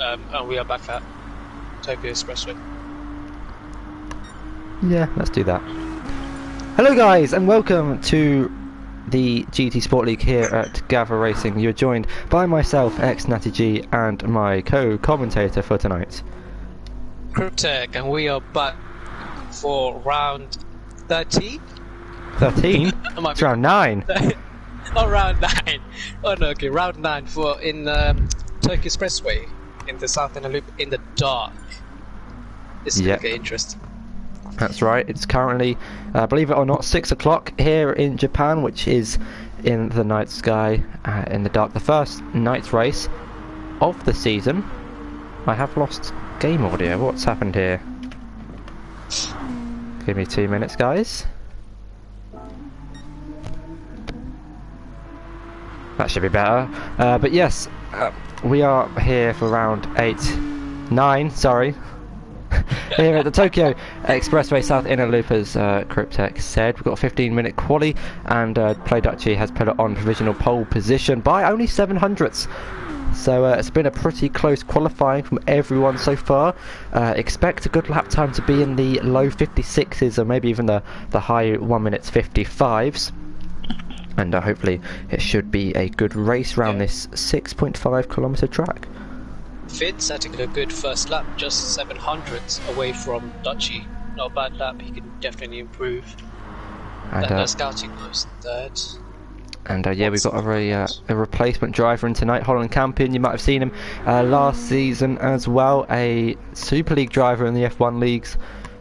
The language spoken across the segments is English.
And we are back at Tokyo Expressway. Yeah, let's do that. Hello guys, and welcome to the GT Sport League here at Gavra Racing. You're joined by myself, Natty G, and my co-commentator for tonight, Cryptech, and we are back for round 13? 13? It's round 9. Oh, round 9. Oh no, okay, round 9 for in Tokyo Expressway in the South Inner Loop in the dark. This is gonna get interesting. That's right, it's currently, believe it or not, 6 o'clock here in Japan, which is in the night sky, in the dark. The first night race of the season. I have lost game audio. What's happened here? Give me 2 minutes, guys. That should be better. But yes, we are here for round 9, sorry. Here at the Tokyo Expressway South Inner Loop, as Cryptech said. We've got a 15-minute quali, and Play Duchy has put it on provisional pole position by only 700ths. So it's been a pretty close qualifying from everyone so far. Expect a good lap time to be in the low 56s, or maybe even the high 1 minutes 55s. And hopefully it should be a good race around this 6.5 kilometer track. Finn setting a good first lap, just 700ths away from Duchy. Not a bad lap, he can definitely improve. And scouting goes third. And yeah, we've got a replacement driver in tonight, Holland Campion. You might have seen him last season as well, a Super League driver in the F1 leagues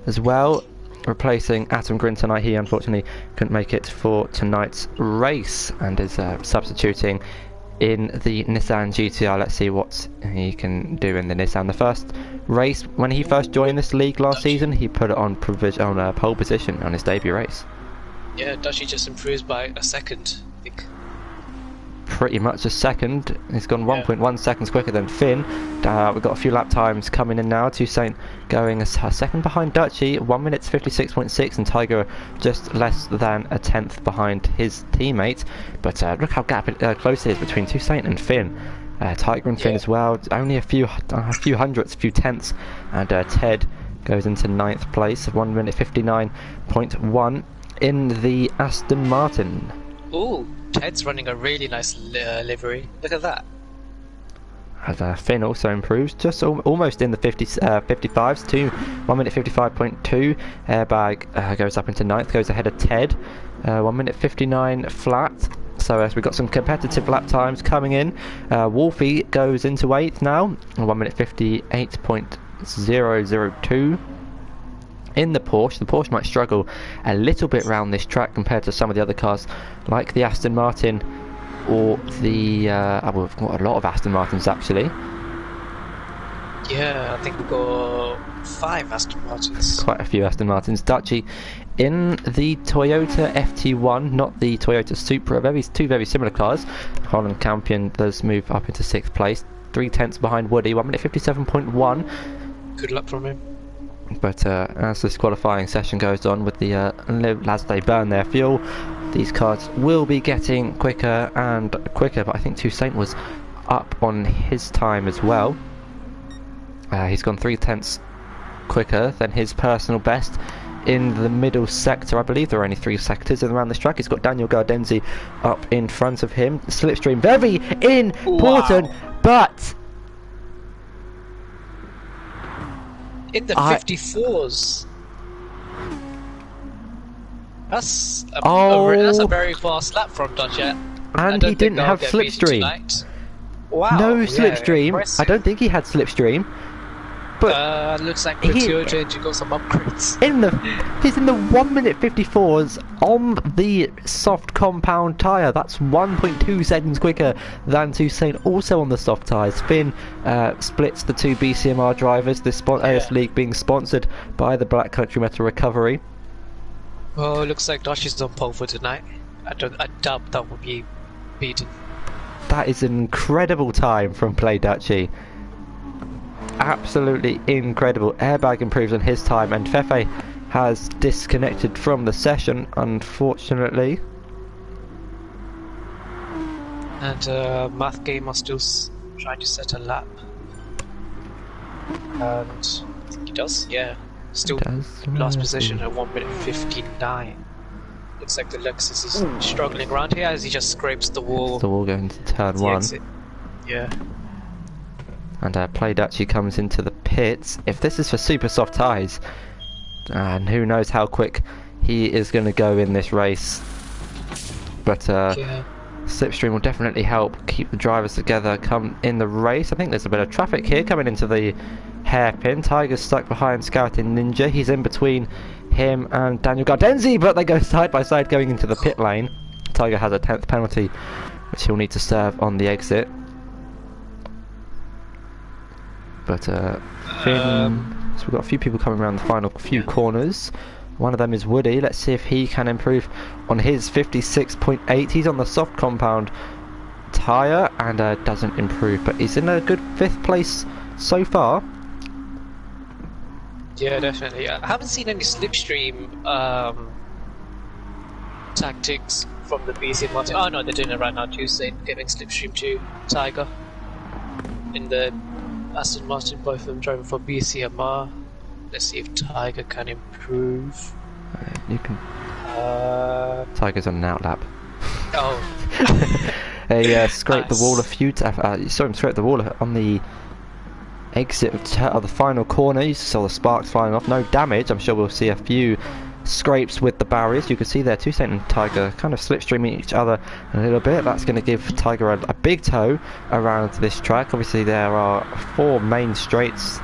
as well, replacing Atom Grin tonight. He unfortunately couldn't make it for tonight's race and is substituting in the Nissan GTR. Let's see what he can do in the Nissan. The first race, when he first joined this league last season, he put it on pole position on his debut race. Yeah, Duchy just improves by a second, I think. Pretty much a second. He's gone 1.1 seconds quicker than Finn. We've got a few lap times coming in now. Toussaint going a second behind Duchy, 1 minute 56.6, and Tiger just less than a tenth behind his teammate. But look how close it is between Toussaint and Finn. Tiger and Finn as well, only a few hundredths, few tenths, and Ted goes into 9th place, 1 minute 59.1 in the Aston Martin. Ooh, Ted's running a really nice livery. Look at that. And Finn also improves, just almost in the 55s to 1 minute 55.2. Airbag goes up into 9th, goes ahead of Ted. 1 minute 59 flat. So as we've got some competitive lap times coming in. Wolfie goes into 8th now, 1 minute 58.002. In the Porsche might struggle a little bit round this track compared to some of the other cars, like the Aston Martin or the... we've got a lot of Aston Martins actually. Yeah, I think we've got 5 Aston Martins. Quite a few Aston Martins. Duchy in the Toyota FT1, not the Toyota Supra. Two very similar cars. Holland Campion does move up into 6th place, 3 tenths behind Woody, 1 minute 57.1. Good luck from him. But as this qualifying session goes on with the as they burn their fuel, these cars will be getting quicker and quicker. But I think Toussaint was up on his time as well. He's gone 3 tenths quicker than his personal best in the middle sector. I believe there are only 3 sectors around this track. He's got Daniel Gardenzi up in front of him. Slipstream, very important, but in the 54s. That's a very fast lap from Dutch. And he didn't have slipstream. Wow. No slipstream. I don't think he had slipstream. But looks like the Toyota engine got some upgrades. He's in the 1 minute 54s on the soft compound tyre. That's 1.2 seconds quicker than Toussaint, also on the soft tyres. Finn splits the 2 BCMR drivers, this league being sponsored by the Black Country Metal Recovery. Oh, looks like Dutch is on pole for tonight. I doubt that will be beaten. That is an incredible time from Play Duchy. Absolutely incredible. Airbag improves on his time, and Fefe has disconnected from the session, unfortunately. And Math Game are still trying to set a lap. And I think he does, yeah. Still last position at 1 minute 59. Looks like the Lexus is struggling around here as he just scrapes the wall. The wall going to turn 1. Exit. Yeah. And Played actually comes into the pits. If this is for super soft tyres, and who knows how quick he is going to go in this race. But slipstream will definitely help keep the drivers together come in the race. I think there's a bit of traffic here coming into the hairpin. Tiger's stuck behind Scouting Ninja. He's in between him and Daniel Gardenzi, but they go side by side going into the pit lane. Tiger has a 10th penalty, which he'll need to serve on the exit. But Finn, so we've got a few people coming around the final few corners. One of them is Woody. Let's see if he can improve on his 56.8. He's on the soft compound tyre and doesn't improve, but he's in a good 5th place so far. Yeah, definitely. I haven't seen any slipstream tactics from the BCMR team. Oh no, they're doing it right now. Tuesday, giving slipstream to Tiger in the Aston Martin. Both of them driving for BCMR. Let's see if Tiger can improve. You can. Tiger's on an outlap. Oh. He scraped the wall a few times. You saw him scrape the wall on the exit of the final corner. You saw the sparks flying off. No damage. I'm sure we'll see a few scrapes with the barriers. You can see there Toussaint and Tiger kind of slipstreaming each other a little bit. That's going to give Tiger a big tow around this track. Obviously there are 3 main straights,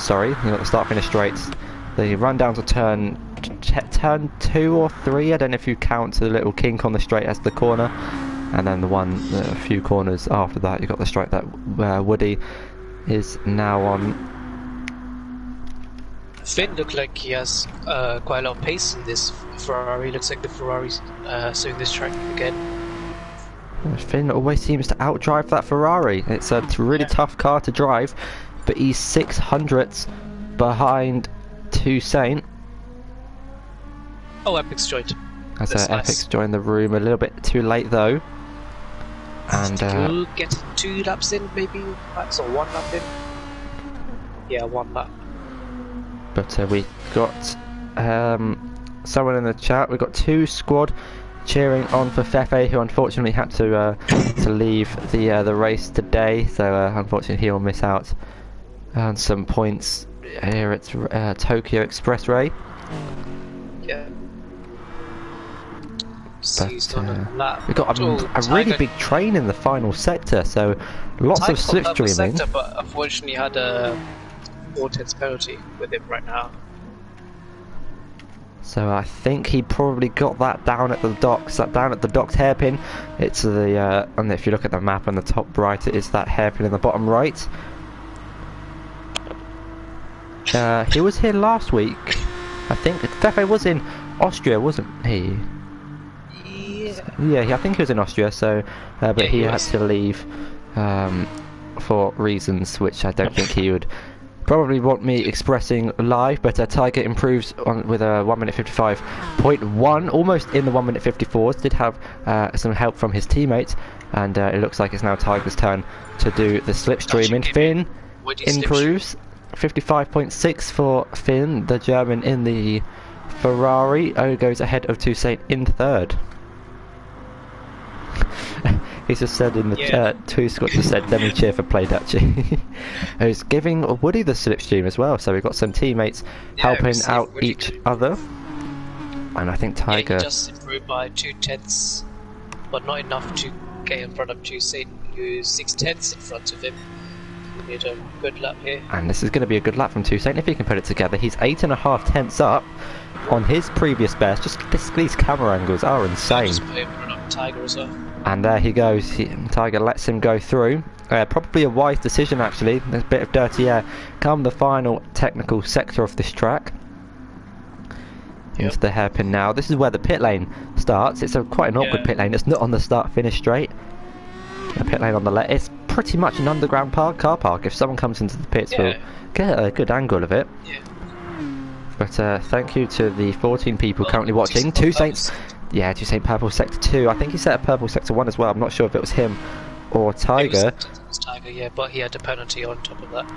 sorry. You've got the start-finish straights. They run down to turn 2 or 3. I don't know if you count the little kink on the straight as the corner. And then a few corners after that, you've got the straight that Woody is now on. Finn looked like he has quite a lot of pace in this Ferrari. Looks like the Ferrari's suing this track again. Finn always seems to outdrive that Ferrari. It's a really tough car to drive, but he's 600ths behind Toussaint. Oh, Epic's joined. As Epic's joined the room a little bit too late though. And we'll get 2 laps in, maybe max, or 1 lap in. Yeah, 1 lap. But we got someone in the chat. We've got 2 squad cheering on for Fefe, who unfortunately had to leave the race today. So unfortunately he'll miss out on some points here at Tokyo Expressway. Yeah. But we've got a really big train in the final sector, so lots of slipstreaming. Sector, but unfortunately had a 4/10 penalty with him right now. So I think he probably got that down at the docks, hairpin. It's the and if you look at the map on the top right, it is that hairpin in the bottom right. He was here last week. I think Fefe was in Austria, wasn't he? Yeah, I think he was in Austria, so but he had to leave for reasons which I don't think he would probably want me expressing live. But Tiger improves with a 1 minute 55.1, almost in the 1 minute 54s. Did have some help from his teammates, and it looks like it's now Tiger's turn to do the slipstreaming. Finn improves 55.6 for Finn, the German in the Ferrari. Goes ahead of Toussaint in 3rd. He's just said in the chat, 2 squads just said, let me cheer for Playdachi. Who's giving Woody the slipstream as well, so we've got some teammates helping out each other. And I think Tiger... he just improved by 2/10, but not enough to get in front of Toussaint, who's 6/10 in front of him. We need a good lap here. And this is going to be a good lap from Toussaint if he can put it together. He's 8.5 up on his previous best. Just these camera angles are insane. Just put him in front of Tiger as well. And there he goes. Tiger lets him go through. Probably a wise decision actually. There's a bit of dirty air come the final technical sector of this track. Into the hairpin now. This is where the pit lane starts. It's quite an awkward pit lane. It's not on the start-finish straight. The pit lane on the left. It's pretty much an underground car park. If someone comes into the pits, we'll get a good angle of it. Yeah. But thank you to the 14 people currently watching. Toussaint purple sector 2. I think he set a purple sector 1 as well. I'm not sure if it was him or Tiger. Tiger, yeah, but he had a penalty on top of that.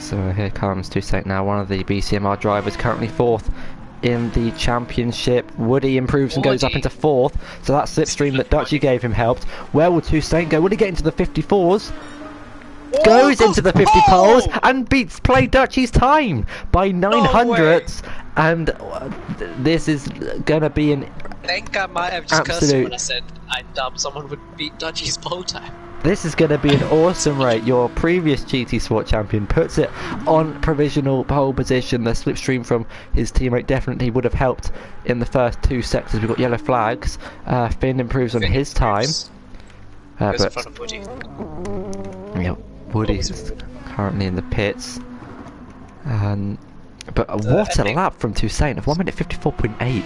So here comes Toussaint now, one of the BCMR drivers, currently 4th in the championship. Woody improves and goes up into 4th, so that slipstream that Dutchy gave him helped. Where will Toussaint go? Will he get into the 54s? Goes into the 50 poles and beats Play Dutchy's time by 900ths, and this is gonna be an I think I might have just cursed when I said I doubt someone would beat Dutchy's pole time. This is going to be an awesome rate. Your previous GT Sport champion puts it on provisional pole position. The slipstream from his teammate definitely would have helped in the first 2 sectors. We've got yellow flags. Finn improves on his time. Goes in front of Woody. Yeah, Woody's currently in the pits. But what a lap from Toussaint of 1 minute 54.8.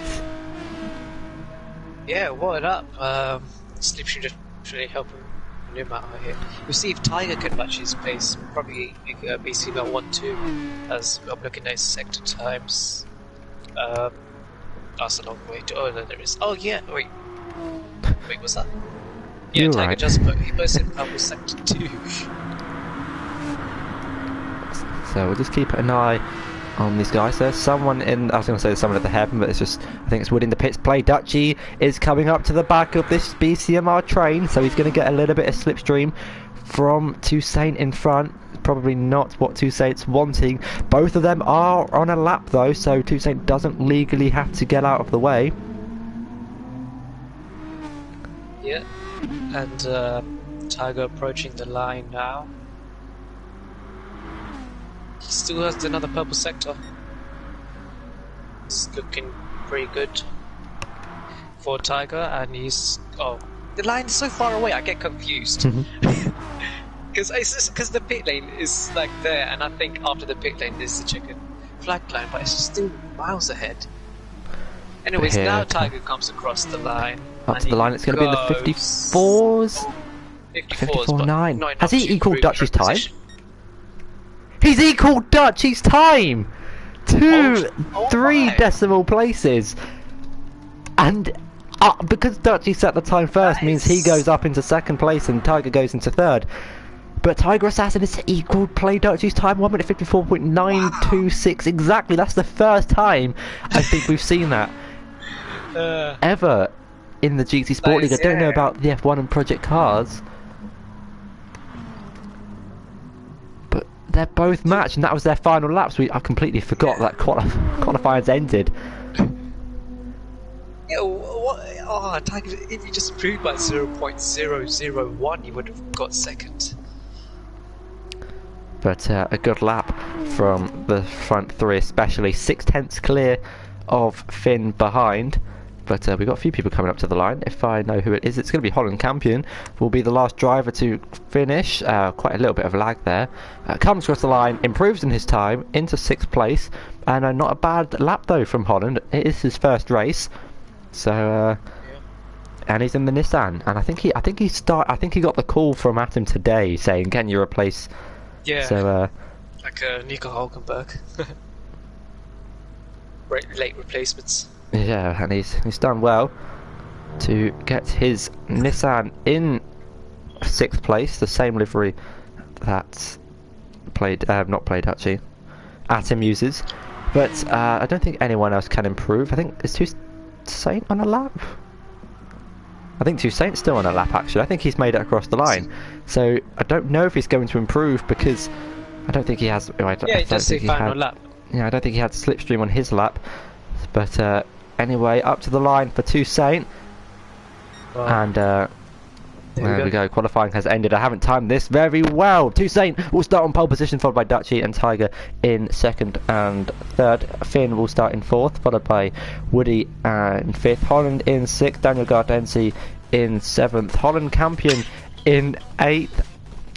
Yeah, what up? Slipstream just really helping him out here. We'll see if Tiger can match his pace. Probably BCMR 1-2 as I'm looking at his sector times. That's a long way to. Oh, no, there is. Oh, yeah, wait, what's that? Yeah, You're Tiger right. just put. He posted purple sector 2. So we'll just keep an eye on these guys. There's someone in, I was going to say there's someone at the heaven, but it's just, I think it's Wood in the pits. Play Dutchy is coming up to the back of this BCMR train, so he's going to get a little bit of slipstream from Toussaint in front. Probably not what Toussaint's wanting. Both of them are on a lap though, so Toussaint doesn't legally have to get out of the way. Yeah, and Tiger approaching the line now. He still has another purple sector. It's looking pretty good for Tiger, and he's the line is so far away. I get confused because the pit lane is like there, and I think after the pit lane there's the chicken flag line, but it's still miles ahead. Anyways, Here now Tiger comes across the line. Up to the line, it's going to be in the 54s. 54.9. But Has he equaled Dutchy's time? position. He's equaled Dutchy's time! 3 my. decimal places. And because Dutchy set the time first, means he goes up into 2nd place and Tiger goes into 3rd. But Tiger Assassin has equaled Play Dutchy's time, 1 minute 54.926 exactly. That's the first time I think we've seen that ever in the GT Sport League. I don't know about the F1 and Project Cars, but they're both matched, and that was their final laps. I completely forgot that qualifying's ended. Yeah, what? Oh, Tiger, if you just improved by 0.001, you would have got 2nd. But a good lap from the front 3, especially 6/10 clear of Finn behind. But we've got a few people coming up to the line. If I know who it is, it's going to be Holland Campion. Will be the last driver to finish. Quite a little bit of lag there. Comes across the line, improves in his time into 6th place, and not a bad lap though from Holland. It is his first race, so and he's in the Nissan. And I think he got the call from Atom today saying, "Can you replace?" Yeah. So like Nico Hulkenberg. Late replacements. yeah, and he's done well to get his Nissan in 6th place, the same livery that not Play Dutchy, Atom uses. But I don't think anyone else can improve. I think is Toussaint on a lap. I think Toussaint's still on a lap actually. I think he's made it across the line. So I don't know if he's going to improve because I don't think he has. He does say final lap. Yeah, I don't think he had slipstream on his lap. But anyway, up to the line for Toussaint. And there we go. Qualifying has ended. I haven't timed this very well. Toussaint will start on pole position, followed by Dutchy and Tiger in 2nd and 3rd. Finn will start in 4th, followed by Woody in 5th. Holland in 6th. Daniel Gardensi in 7th. Holland Campion in 8th.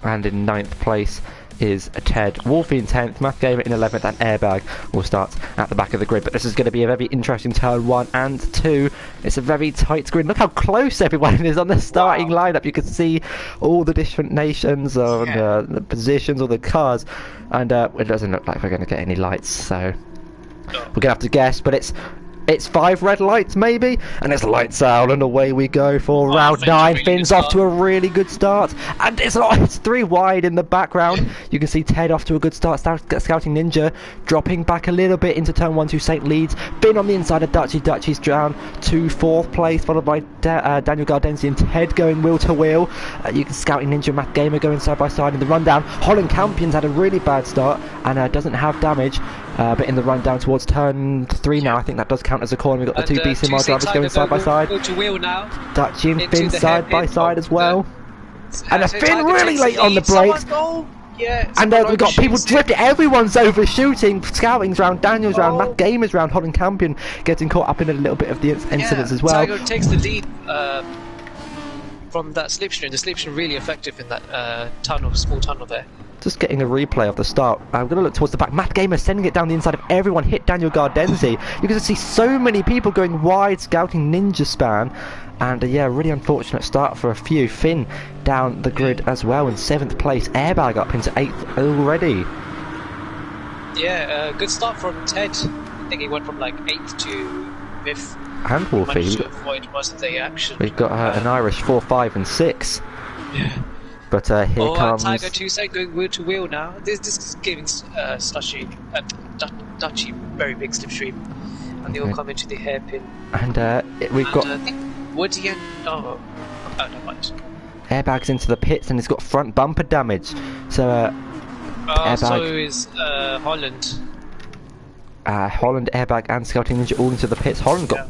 And in 9th place is Ted Wolfie in 10th, Matt Gamer in 11th, and Airbag will start at the back of the grid. But this is going to be a very interesting turn 1 and 2. It's a very tight grid. Look how close everyone is on the starting lineup. You can see all the different nations on the positions, all the cars, and it doesn't look like we're going to get any lights, so we're going to have to guess. But it's It's 5 red lights maybe, and it's lights out, and away we go for round Finn's 9. really Finn's good off to a really good start, and it's 3 wide in the background. You can see Ted off to a good start. Scouting Ninja dropping back a little bit into turn 1. Toussaint leads. Finn on the inside of Dutchy. Dutchy's down to 4th place, followed by Daniel Gardenzi and Ted going wheel to wheel. You can Scouting Ninja and Matt Gamer going side by side in the rundown. Holland Campion's had a really bad start and doesn't have damage, but in the rundown towards turn 3 now, I think that does count as a corner. We've got the 2 BCMR drivers going side by side. Dutchy and Finn side by side as well. And Finn really late on the brakes. Yeah, and we've got people drifting. Everyone's overshooting. Scouting's round, Daniel's round, Matt Gamer's round, Holland Campion getting caught up in a little bit of the incidents as well. Tiger takes the lead from that slipstream. The slipstream really effective in that small tunnel there. Just getting a replay of the start. I'm going to look towards the back. Matt Gamer sending it down the inside of everyone. Hit Daniel Gardenzi. You can see so many people going wide, Scouting Ninja span. And yeah, really unfortunate start for a few. Finn down the grid as well in 7th place. Airbag up into 8th already. Yeah, good start from Ted. I think he went from like 8th to 5th. And Wolfie. Managed to avoid most of the action. We've got an Irish 4, 5 and 6. Yeah. But here comes Tiger Toussaint going wheel to wheel now. This is giving Dutchy very big slipstream, and they all come into the hairpin. And we've got I think Woody and no mind. Airbags into the pits, and it's got front bumper damage. So so is Holland. Holland, Airbag and Scouting Ninja all into the pits. Holland got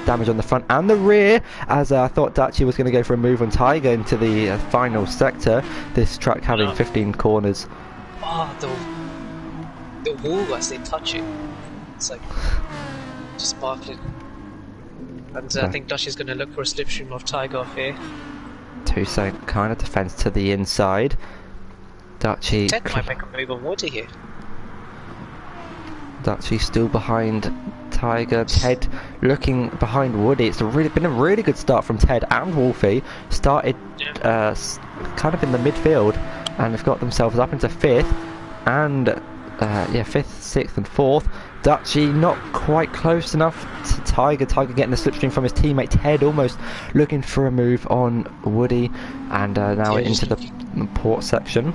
damage on the front and the rear, as I thought Dutchy was going to go for a move on Tiger into the final sector. This track having 15 corners. The wall as they touch it, it's like just sparkling. And I think Dutchy's going to look for a slipstream of Tiger off here. Toussaint kind of defends to the inside. Dutchy Ted might make a move on Woody here. Dutchy still behind Tiger. Ted looking behind Woody. It's been a really good start from Ted and Wolfie. Started kind of in the midfield, and have got themselves up into 5th and 5th, 6th and 4th. Dutchy not quite close enough to Tiger. Tiger getting the slipstream from his teammate Ted, almost looking for a move on Woody, and now into the port section.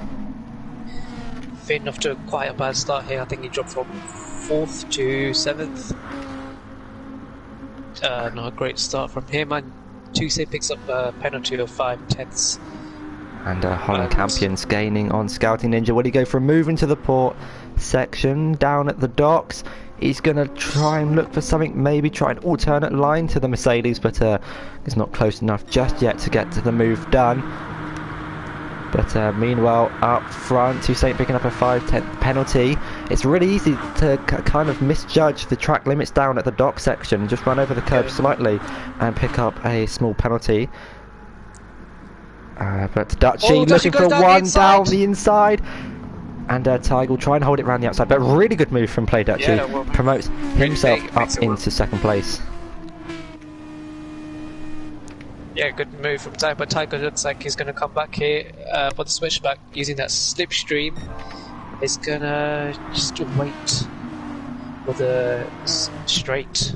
Finn off to quite a bad start here. I think he dropped from 4th to 7th. Not a great start from him, and Toussaint picks up a penalty of 5/10. And Holland Campion's gaining on Scouting Ninja. Will he go for a move into the port section down at the docks? He's going to try and look for something, maybe try an alternate line to the Mercedes, but it's not close enough just yet to get to the move done. But meanwhile, up front, Toussaint picking up a 5/10 penalty. It's really easy to kind of misjudge the track limits down at the dock section, just run over the curb slightly and pick up a small penalty. But Dutchy looking for one down the inside. And Tiger will try and hold it around the outside. But really good move from Play Dutchy. Promotes himself up into 2nd place. Yeah, good move from Tiger, but Tiger looks like he's going to come back here for the switchback using that slipstream. He's going to just wait for the straight.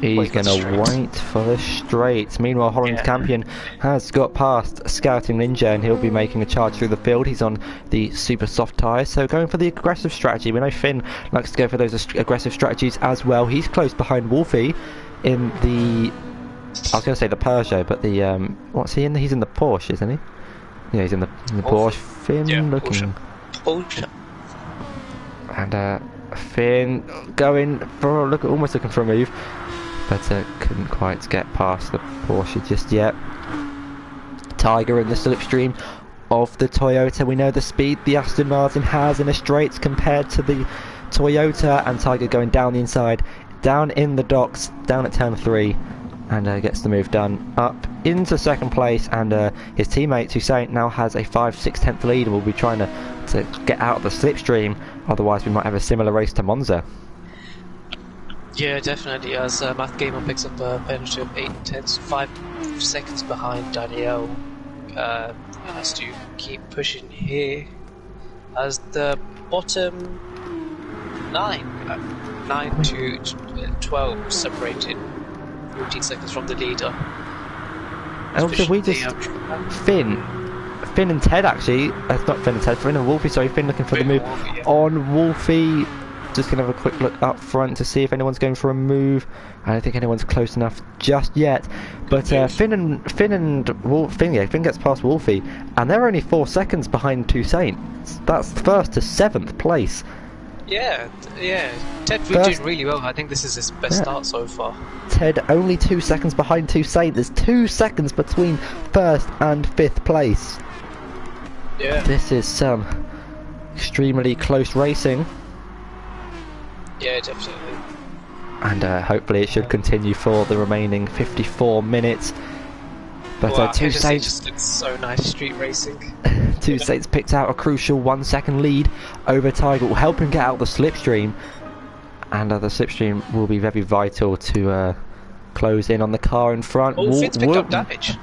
He's going to wait for the straight. Meanwhile, Holland Campion has got past Scouting Ninja, and he'll be making a charge through the field. He's on the super soft tyres, so going for the aggressive strategy. We know Finn likes to go for those aggressive strategies as well. He's close behind Wolfie in the... I was going to say the Peugeot, but the what's he in? He's in the Porsche, isn't he? Yeah, he's in the Porsche. Finn looking. Porsche. And Finn going for almost looking for a move, but couldn't quite get past the Porsche just yet. Tiger in the slipstream of the Toyota. We know the speed the Aston Martin has in the straights compared to the Toyota, and Tiger going down the inside, down in the docks, down at turn 3. And gets the move done up into 2nd place, and his teammate Toussaint now has a 5/6 lead and will be trying to get out of the slipstream. Otherwise we might have a similar race to Monza. Yeah, definitely, as Matt Gamer picks up a penalty of 8/10, 5 seconds behind Danielle. Has to keep pushing here as the bottom 9 to 12 separated, 14 seconds from the leader. And also we just Finn and Ted actually. Not Finn and Ted. Finn and Wolfie. Sorry, Finn looking for the move on Wolfie. Just gonna have a quick look up front to see if anyone's going for a move. I don't think anyone's close enough just yet. But Finn gets past Wolfie, and they're only 4 seconds behind Two Saints. That's first to 7th place. Yeah. Ted doing really well. I think this is his best start so far. Ted only 2 seconds behind Two Saints. There's 2 seconds between first and 5th place. Yeah. This is some extremely close racing. Yeah, definitely. And hopefully it should continue for the remaining 54 minutes. But wow, Two Saints just looks so nice street racing. Two Saints picked out a crucial 1 second lead over Tiger, will help him get out the slipstream, and the slipstream will be very vital to close in on the car in front. Oh, Finn's picked up damage.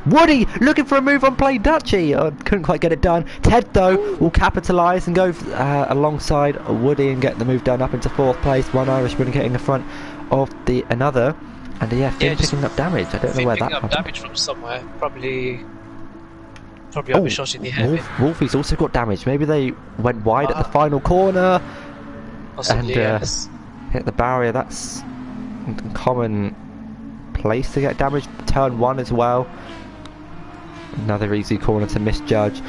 Woody looking for a move on play Dutchy. Couldn't quite get it done. Ted though will capitalise and go alongside Woody and get the move done up into 4th place. One Irishman getting in front of another, and Finn picking up damage. I don't know where that happened. Picking up damage from somewhere. Probably overshot in the head. Wolfie's also got damage. Maybe they went wide at the final corner. Possibly, yes. Hit the barrier. That's a common place to get damage. Turn 1 as well. Another easy corner to misjudge,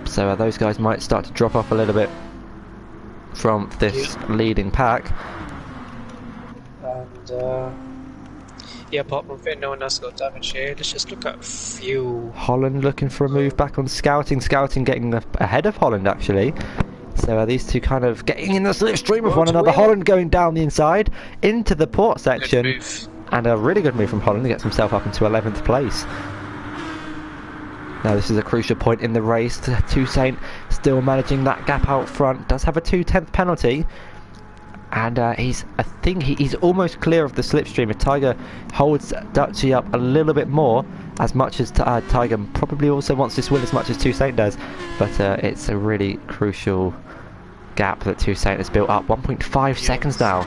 so those guys might start to drop off a little bit from this leading pack. And apart from Finn, no one else got damage here. Let's just look at fuel. Holland looking for a move back on Scouting. Scouting getting ahead of Holland actually. So these two kind of getting in the slipstream of one another. Holland going down the inside into the port section, and a really good move from Holland to get himself up into 11th place. Now this is a crucial point in the race. Two Saint still managing that gap out front. Does have a 2/10 penalty, and he's almost clear of the slipstream. If Tiger holds Dutchy up a little bit more, as much as Tiger probably also wants this win as much as Two Saint does, but it's a really crucial gap that Two Saint has built up. 1.5 seconds now.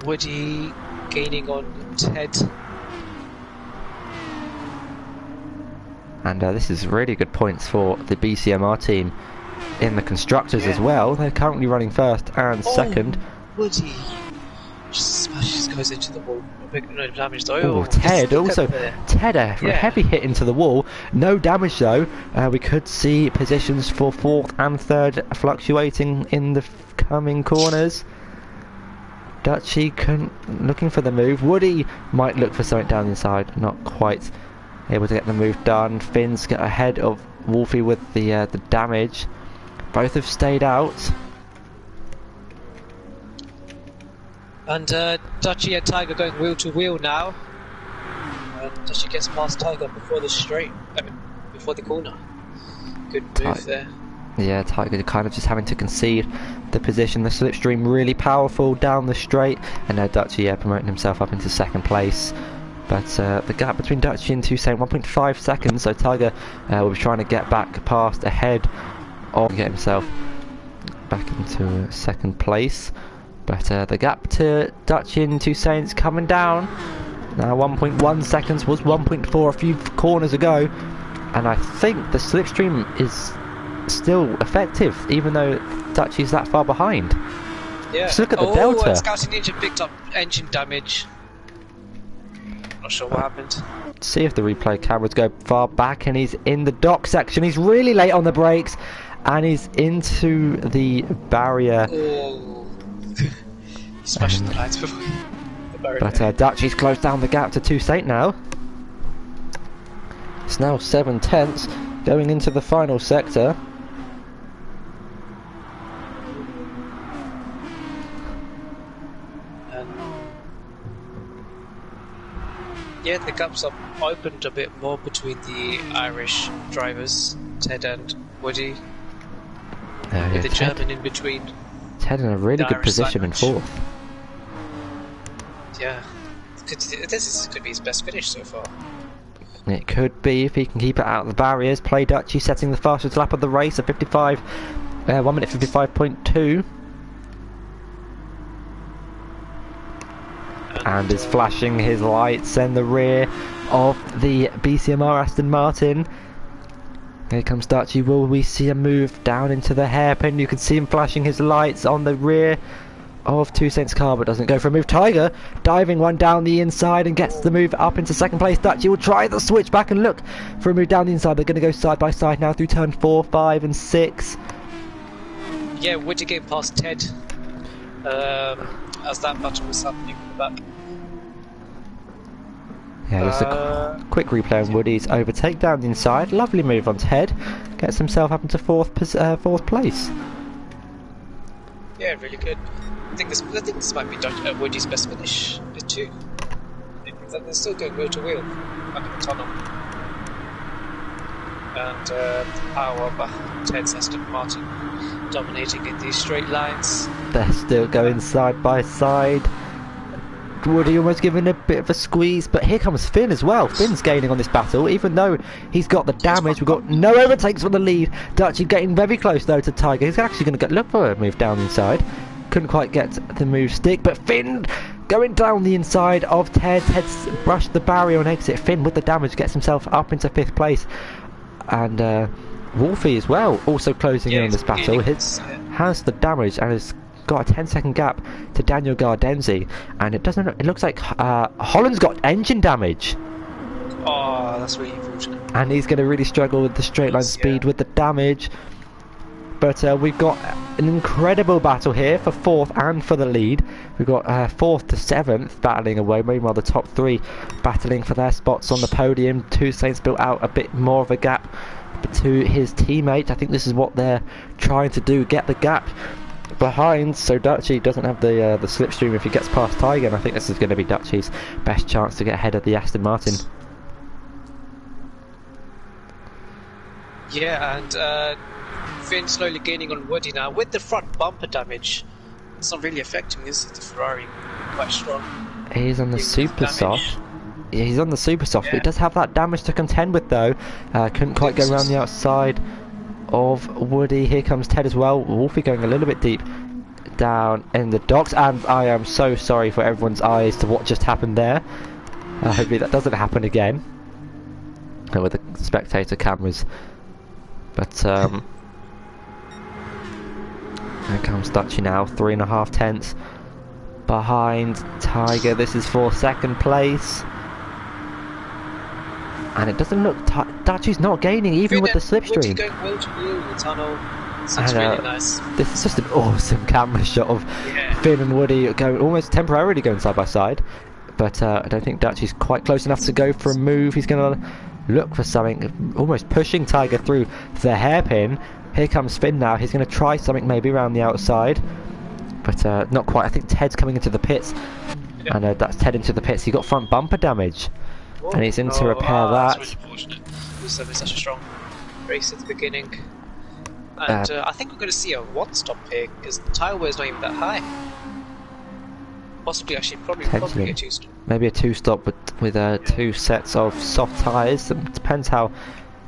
Woody gaining on Ted. And this is really good points for the BCMR team in the constructors as well. They're currently running first and second. Woody just smashes, goes into the wall. No damage though. Ted also. Ted a heavy hit into the wall. No damage though. We could see positions for 4th and 3rd fluctuating in the coming corners. Dutchy looking for the move. Woody might look for something down the inside. Not quite able to get the move done. Finn's get ahead of Wolfie with the damage. Both have stayed out. And Dutchy and Tiger going wheel to wheel now. And Dutchy gets past Tiger before before the corner. Good move there. Yeah, Tiger kind of just having to concede the position. The slipstream really powerful down the straight, and now Dutchy promoting himself up into 2nd place. But the gap between Dutchy and Two Saint 1.5 seconds, so Tiger will be trying to get back past ahead or get himself back into 2nd place. But the gap to Dutchy and Two Saints coming down. Now 1.1 seconds, was 1.4 a few corners ago, and I think the slipstream is still effective even though Dutchy's that far behind. Yeah. Just look at the delta. Scouting engine picked up engine damage. Not sure what happened. See if the replay cameras go far back, and he's in the dock section. He's really late on the brakes, and he's into the barrier. Oh. Smashing the lights before the barrier. But Dutchy's closed down the gap to Two Saint now. It's now 7/10 going into the final sector. Yeah, the gaps have opened a bit more between the Irish drivers, Ted and Woody. With the German in between. Ted in a really good position in 4th. Yeah, this could be his best finish so far. It could be if he can keep it out of the barriers. Play Dutchy setting the fastest lap of the race, a 1 minute 55.2. And is flashing his lights in the rear of the BCMR Aston Martin. Here comes Dutchy. Will we see a move down into the hairpin? You can see him flashing his lights on the rear of Toussaint's car, but doesn't go for a move. Tiger diving one down the inside and gets the move up into second place. Dutchy will try the switch back and look for a move down the inside. They're going to go side by side now through turn 4, 5 and 6. Yeah, Woody getting past Ted as that battle was happening in the back. Yeah, just a quick replay on Woody's overtake down the inside. Lovely move on Ted. Gets himself up into fourth place. Yeah, really good. I think this might be Woody's best finish too. They're still going wheel to wheel under the tunnel. And power of Ted's Aston Martin dominating in these straight lines. They're still going side by side. Woody almost giving a bit of a squeeze, but here comes Finn as well. Finn's gaining on this battle, even though he's got the damage. We've got no overtakes for the lead. Dutchy getting very close though to Tiger. He's actually going to look for a move down the inside. Couldn't quite get the move stick, but Finn going down the inside of Ted. Ted's brushed the barrier on exit. Finn with the damage gets himself up into 5th place. And Wolfie as well, also closing in on this battle. Has the damage and has got a 10-second gap to Daniel Gardenzi, and it looks like Holland's got engine damage. Oh, that's really unfortunate. And he's going to really struggle with the straight line speed with the damage. But we've got an incredible battle here for 4th and for the lead. We've got 4th to 7th battling away. Meanwhile, the top 3 battling for their spots on the podium. Toussaint's built out a bit more of a gap to his teammate. I think this is what they're trying to do, get the gap behind, so Dutchy doesn't have the slipstream if he gets past Tiger, and I think this is going to be Dutchy's best chance to get ahead of the Aston Martin. Yeah, and Finn slowly gaining on Woody now with the front bumper damage. It's not really affecting is the Ferrari quite strong. He's on the super soft. Yeah, he's on the super soft, but he does have that damage to contend with though. Couldn't quite go around the outside of Woody. Here comes Ted as well. Wolfie going a little bit deep down in the docks, and I am so sorry for everyone's eyes to what just happened there. Hopefully that doesn't happen again with the spectator cameras. But here comes Dutchy now, 3.5 tenths behind Tiger. This is for 2nd place. And it doesn't look... Dutchy's not gaining even with the slipstream. Going wheel to wheel in the tunnel. So it's really nice. This is just an awesome camera shot of Finn and Woody going almost temporarily going side by side. But I don't think Dutchy's quite close enough to go for a move. He's going to look for something, almost pushing Tiger through the hairpin. Here comes Finn now. He's going to try something maybe around the outside. But not quite. I think Ted's coming into the pits. And that's Ted into the pits. He got front bumper damage. And he's in to repair that. That's really unfortunate. It was such a strong race at the beginning. And I think we're going to see a 1-stop here, because the tyre wear is not even that high. Possibly, actually, probably a 2-stop. Maybe a 2-stop, but with 2 sets of soft tyres. It depends how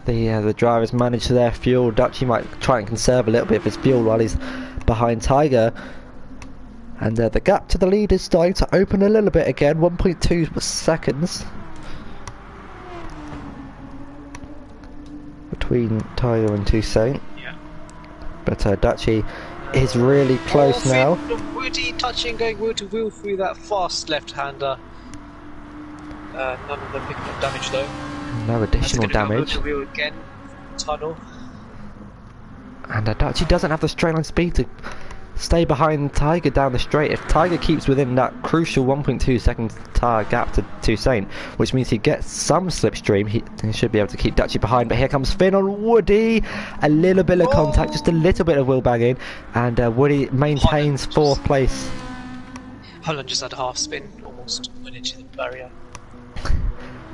the drivers manage their fuel. Dutchy might try and conserve a little bit of his fuel while he's behind Tiger. And the gap to the lead is starting to open a little bit again, 1.2 seconds. Between Tiger and Toussaint. Yeah. But Dutchy is really close now. Woody touching, going wheel to wheel through that fast left-hander. None of them picking up damage though. No additional damage. Go wheel to wheel again. Tunnel. And Dutchy doesn't have the straight line speed to stay behind Tiger down the straight. If Tiger keeps within that crucial 1.2 second tyre gap to Toussaint, which means he gets some slipstream, he should be able to keep Dutchy behind. But here comes Finn on Woody. A little bit of contact, just a little bit of wheel banging, and Woody maintains 4th place. Holland just had a half spin, almost went into the barrier.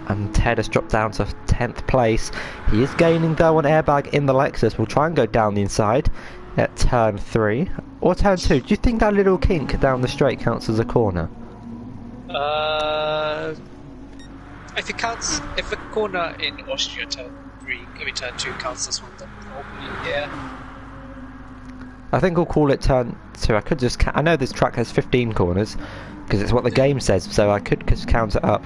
And Ted has dropped down to 10th place. He is gaining though on airbag in the Lexus. We'll try and go down the inside at turn 3 or turn 2. Do you think that little kink down the straight counts as a corner? If it counts, if a corner in Austria turn 3, turn 2 counts as one, then probably yeah. I think we'll call it turn 2. I could just I know this track has 15 corners because it's what the game says, so I could just count it up.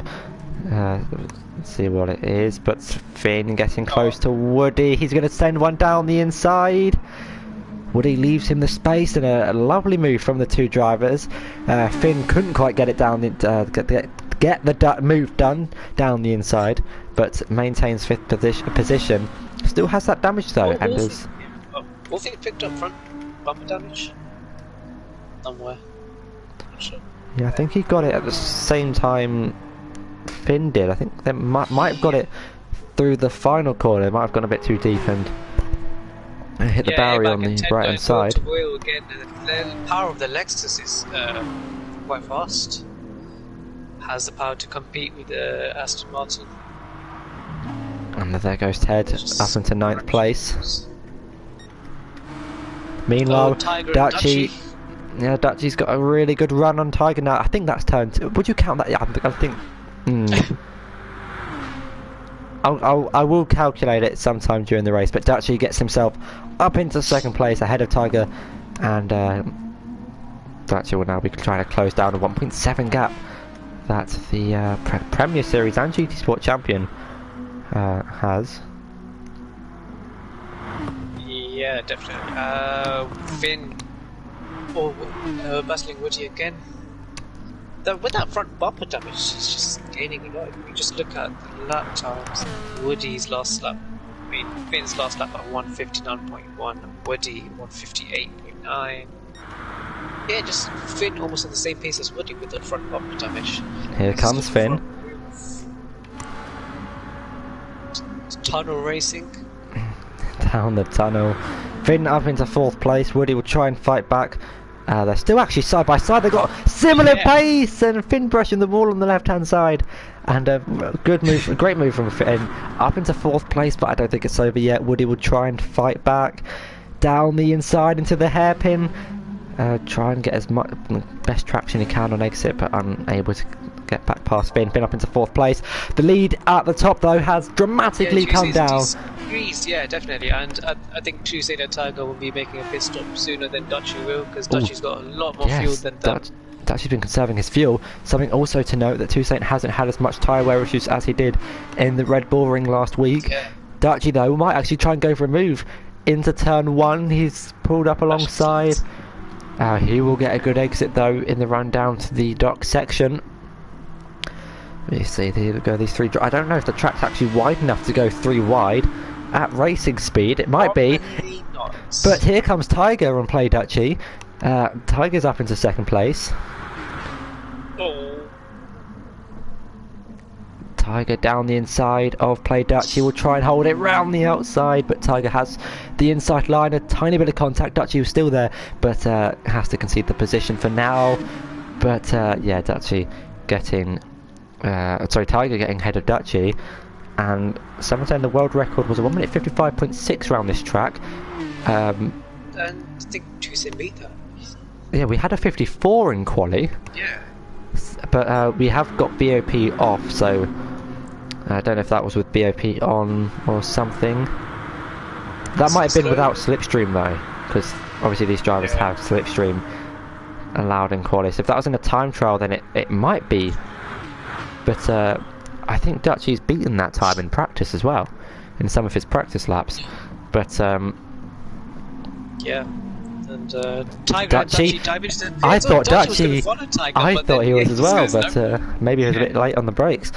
Let's see what it is. But Finn getting close to Woody. He's going to send one down the inside. Woody leaves him the space, and a lovely move from the two drivers. Finn couldn't quite get it down, get the move done down the inside, but maintains 5th position. Still has that damage though, and is. Wolfie picked up front bumper damage somewhere. Not sure. Yeah, I think he got it at the same time Finn did. I think they might have got it through the final corner. It might have gone a bit too deep and hit the barrier on the right hand side. Again, the power of the Lexus is quite fast. Has the power to compete with the Aston Martin. And there goes Ted up into 9th place. Meanwhile, Dutchie. Yeah, Dutchie's got a really good run on Tiger now. I think that's turn 2. Would you count that? Yeah, I think. I will calculate it sometime during the race, but Dutchie gets himself up into 2nd place ahead of Tiger, and Dutchie will now be trying to close down a 1.7 gap that the Premier Series and GT Sport champion has. Yeah, definitely. Finn battling Woody again. With that front bumper damage, it's just gaining a lot. If you just look at the lap times, Woody's last lap, Finn's last lap at 159.1, Woody 158.9. Yeah, just Finn almost at the same pace as Woody with the front bumper damage. Here comes Finn. Tunnel racing. Down the tunnel. Finn up into 4th place. Woody will try and fight back. They're still actually side by side. They've got similar pace, and Finn brushing the wall on the left-hand side. And a good move, a great move from Finn up into 4th place, but I don't think it's over yet. Woody will try and fight back down the inside into the hairpin. Try and get as much best traction he can on exit, but unable to get back past Finn. Finn up into 4th place. The lead at the top though has dramatically come down. Yeah, definitely, and I think Tuesday that Tiger will be making a pit stop sooner than Dutchie will, because Dutchie's got a lot more fuel than that. Dutchie's been conserving his fuel. Something also to note that Tuesday hasn't had as much tyre wear issues as he did in the Red Bull Ring last week. Yeah. Dutchie though might actually try and go for a move into turn 1. He's pulled up alongside. He will get a good exit though in the run down to the dock section. You see, there go these 3. I don't know if the track's actually wide enough to go 3 wide at racing speed. It might be, but here comes Tiger on Play Dutchie. Tiger's up into 2nd place. Tiger down the inside of Play Dutchie will try and hold it round the outside, but Tiger has the inside line, a tiny bit of contact. Dutchie was still there, but has to concede the position for now. But yeah, Dutchie getting Tiger getting ahead of Dutchie, and someone saying the world record was a 1 minute 55.6 around this track. And I think Tuesday beat that. Yeah, we had a 54 in quali. Yeah. But we have got BOP off, so I don't know if that was with BOP on or something. That might have been without slipstream though, because obviously these drivers have slipstream allowed in quali. So if that was in a time trial, then it might be. But I think Dutchie's beaten that time in practice as well, in some of his practice laps. But yeah. And Tiger, Dutchie, I thought Dutchie, I thought he was as well, but maybe he was a bit late on the brakes.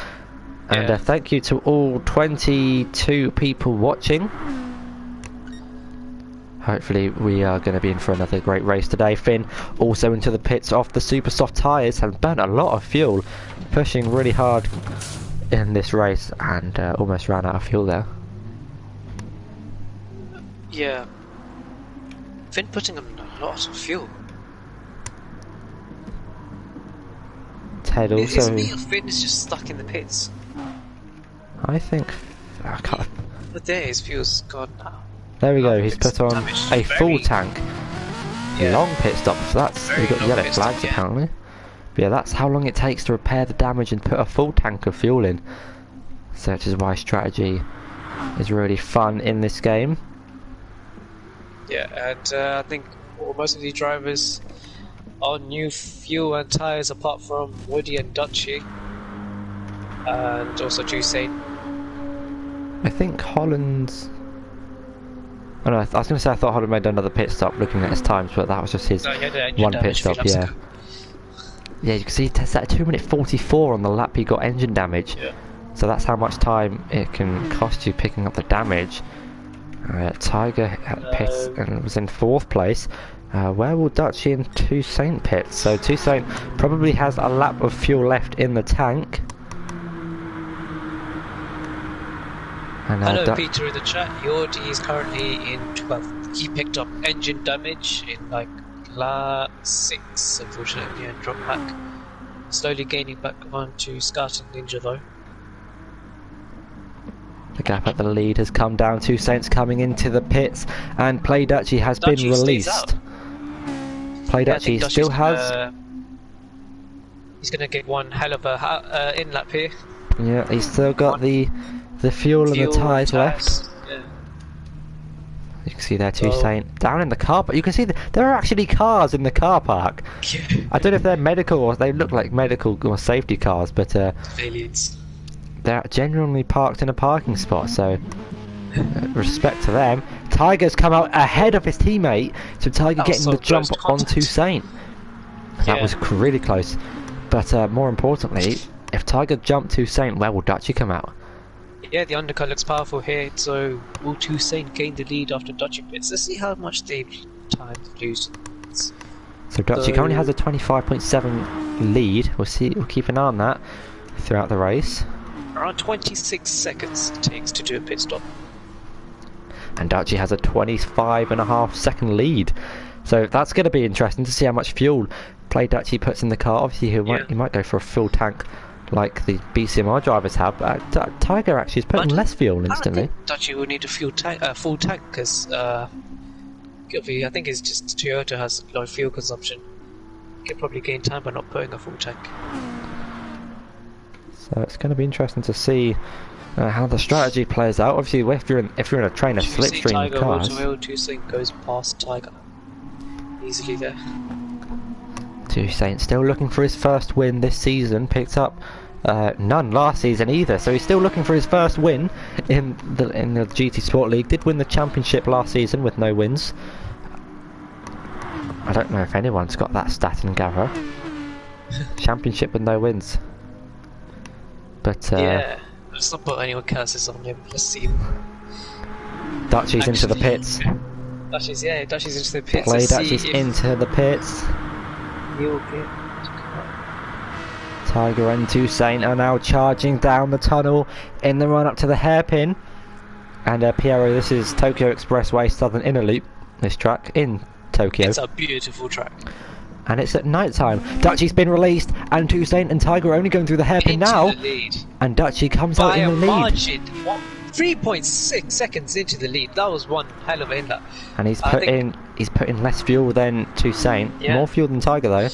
And thank you to all 22 people watching. Hopefully we are going to be in for another great race today. Finn also into the pits off the super soft tyres, has burnt a lot of fuel, pushing really hard in this race, and almost ran out of fuel there. Yeah. Finn putting him a lot of fuel. Ted also. Is me or Finn is just stuck in the pits? I think. I can't. But there, his fuel's gone now. There we go. He's put on a full tank. Yeah. Long pit stop. So that's we got yellow flags apparently. But yeah, that's how long it takes to repair the damage and put a full tank of fuel in. So which is why strategy is really fun in this game. Yeah, and I think or most of the drivers on new fuel and tyres apart from Woody and Dutchy. And also Juicy. I think Holland's... Oh no, I was going to say I thought Holland made another pit stop looking at his times, but that was just his one pit stop, yeah. Yeah, you can see it's at 2 minute 44 on the lap he got engine damage. Yeah. So that's how much time it can cost you picking up the damage. Tiger pits and was in 4th place. Where will Dutchy and Toussaint pit? So Toussaint probably has a lap of fuel left in the tank. And, hello Peter in the chat. Yordi is currently in 12th. He picked up engine damage in like lap 6, unfortunately, and dropped back. Slowly gaining back on to Scout and Ninja though. The gap at the lead has come down. Toussaint's coming into the pits, and Play Dutchy has been released. Play Dutchy still has... he's going to get one hell of a in lap here. Yeah, he's still got the fuel and the tyres left. Yeah. You can see there Toussaint down in the car, but you can see there are actually cars in the car park. I don't know if they're medical or they look like medical or safety cars, but aliens. They're genuinely parked in a parking spot, so respect to them. Tiger's come out ahead of his teammate, so Tiger getting the jump on Toussaint. That was really close, but more importantly, if Tiger jumped Toussaint, where will Dutchy come out? Yeah, the undercut looks powerful here, so will Toussaint gain the lead after Dutchy pits? Let's see how much they time to lose. So Dutchy currently has a 25.7 lead. We'll keep an eye on that throughout the race. Around 26 seconds it takes to do a pit stop. And Dutchy has a 25.5 second lead. So that's going to be interesting to see how much fuel Play Dutchy puts in the car. Obviously he might go for a full tank like the BCMR drivers have, but Tiger actually is putting less fuel instantly. I don't think Dutchy will need a full tank because I think it's just Toyota has low fuel consumption. You can probably gain time by not putting a full tank. So it's going to be interesting to see how the strategy plays out. Obviously, if you're in a train of slipstream cars, Toussaint goes past Tiger easily there. Toussaint still looking for his first win this season. Picked up none last season either, so he's still looking for his first win in the GT Sport League. Did win the championship last season with no wins. I don't know if anyone's got that stat in Gavra. Championship with no wins. But yeah, let's not put anyone curses on him. Let's see him. Dutchy's into the pits. Dutchy's into the pits. Play Dutchy's into the pits. Tiger and Toussaint are now charging down the tunnel in the run up to the hairpin. And Piero, this is Tokyo Expressway Southern Inner Loop. This track in Tokyo. It's a beautiful track. And it's at night time. Dutchy's been released, and Toussaint and Tiger are only going through the hairpin now. And Dutchy comes out in the lead. Margin, 3.6 seconds into the lead. That was one hell of a inlet. And he's put in less fuel than Toussaint. Yeah. More fuel than Tiger though.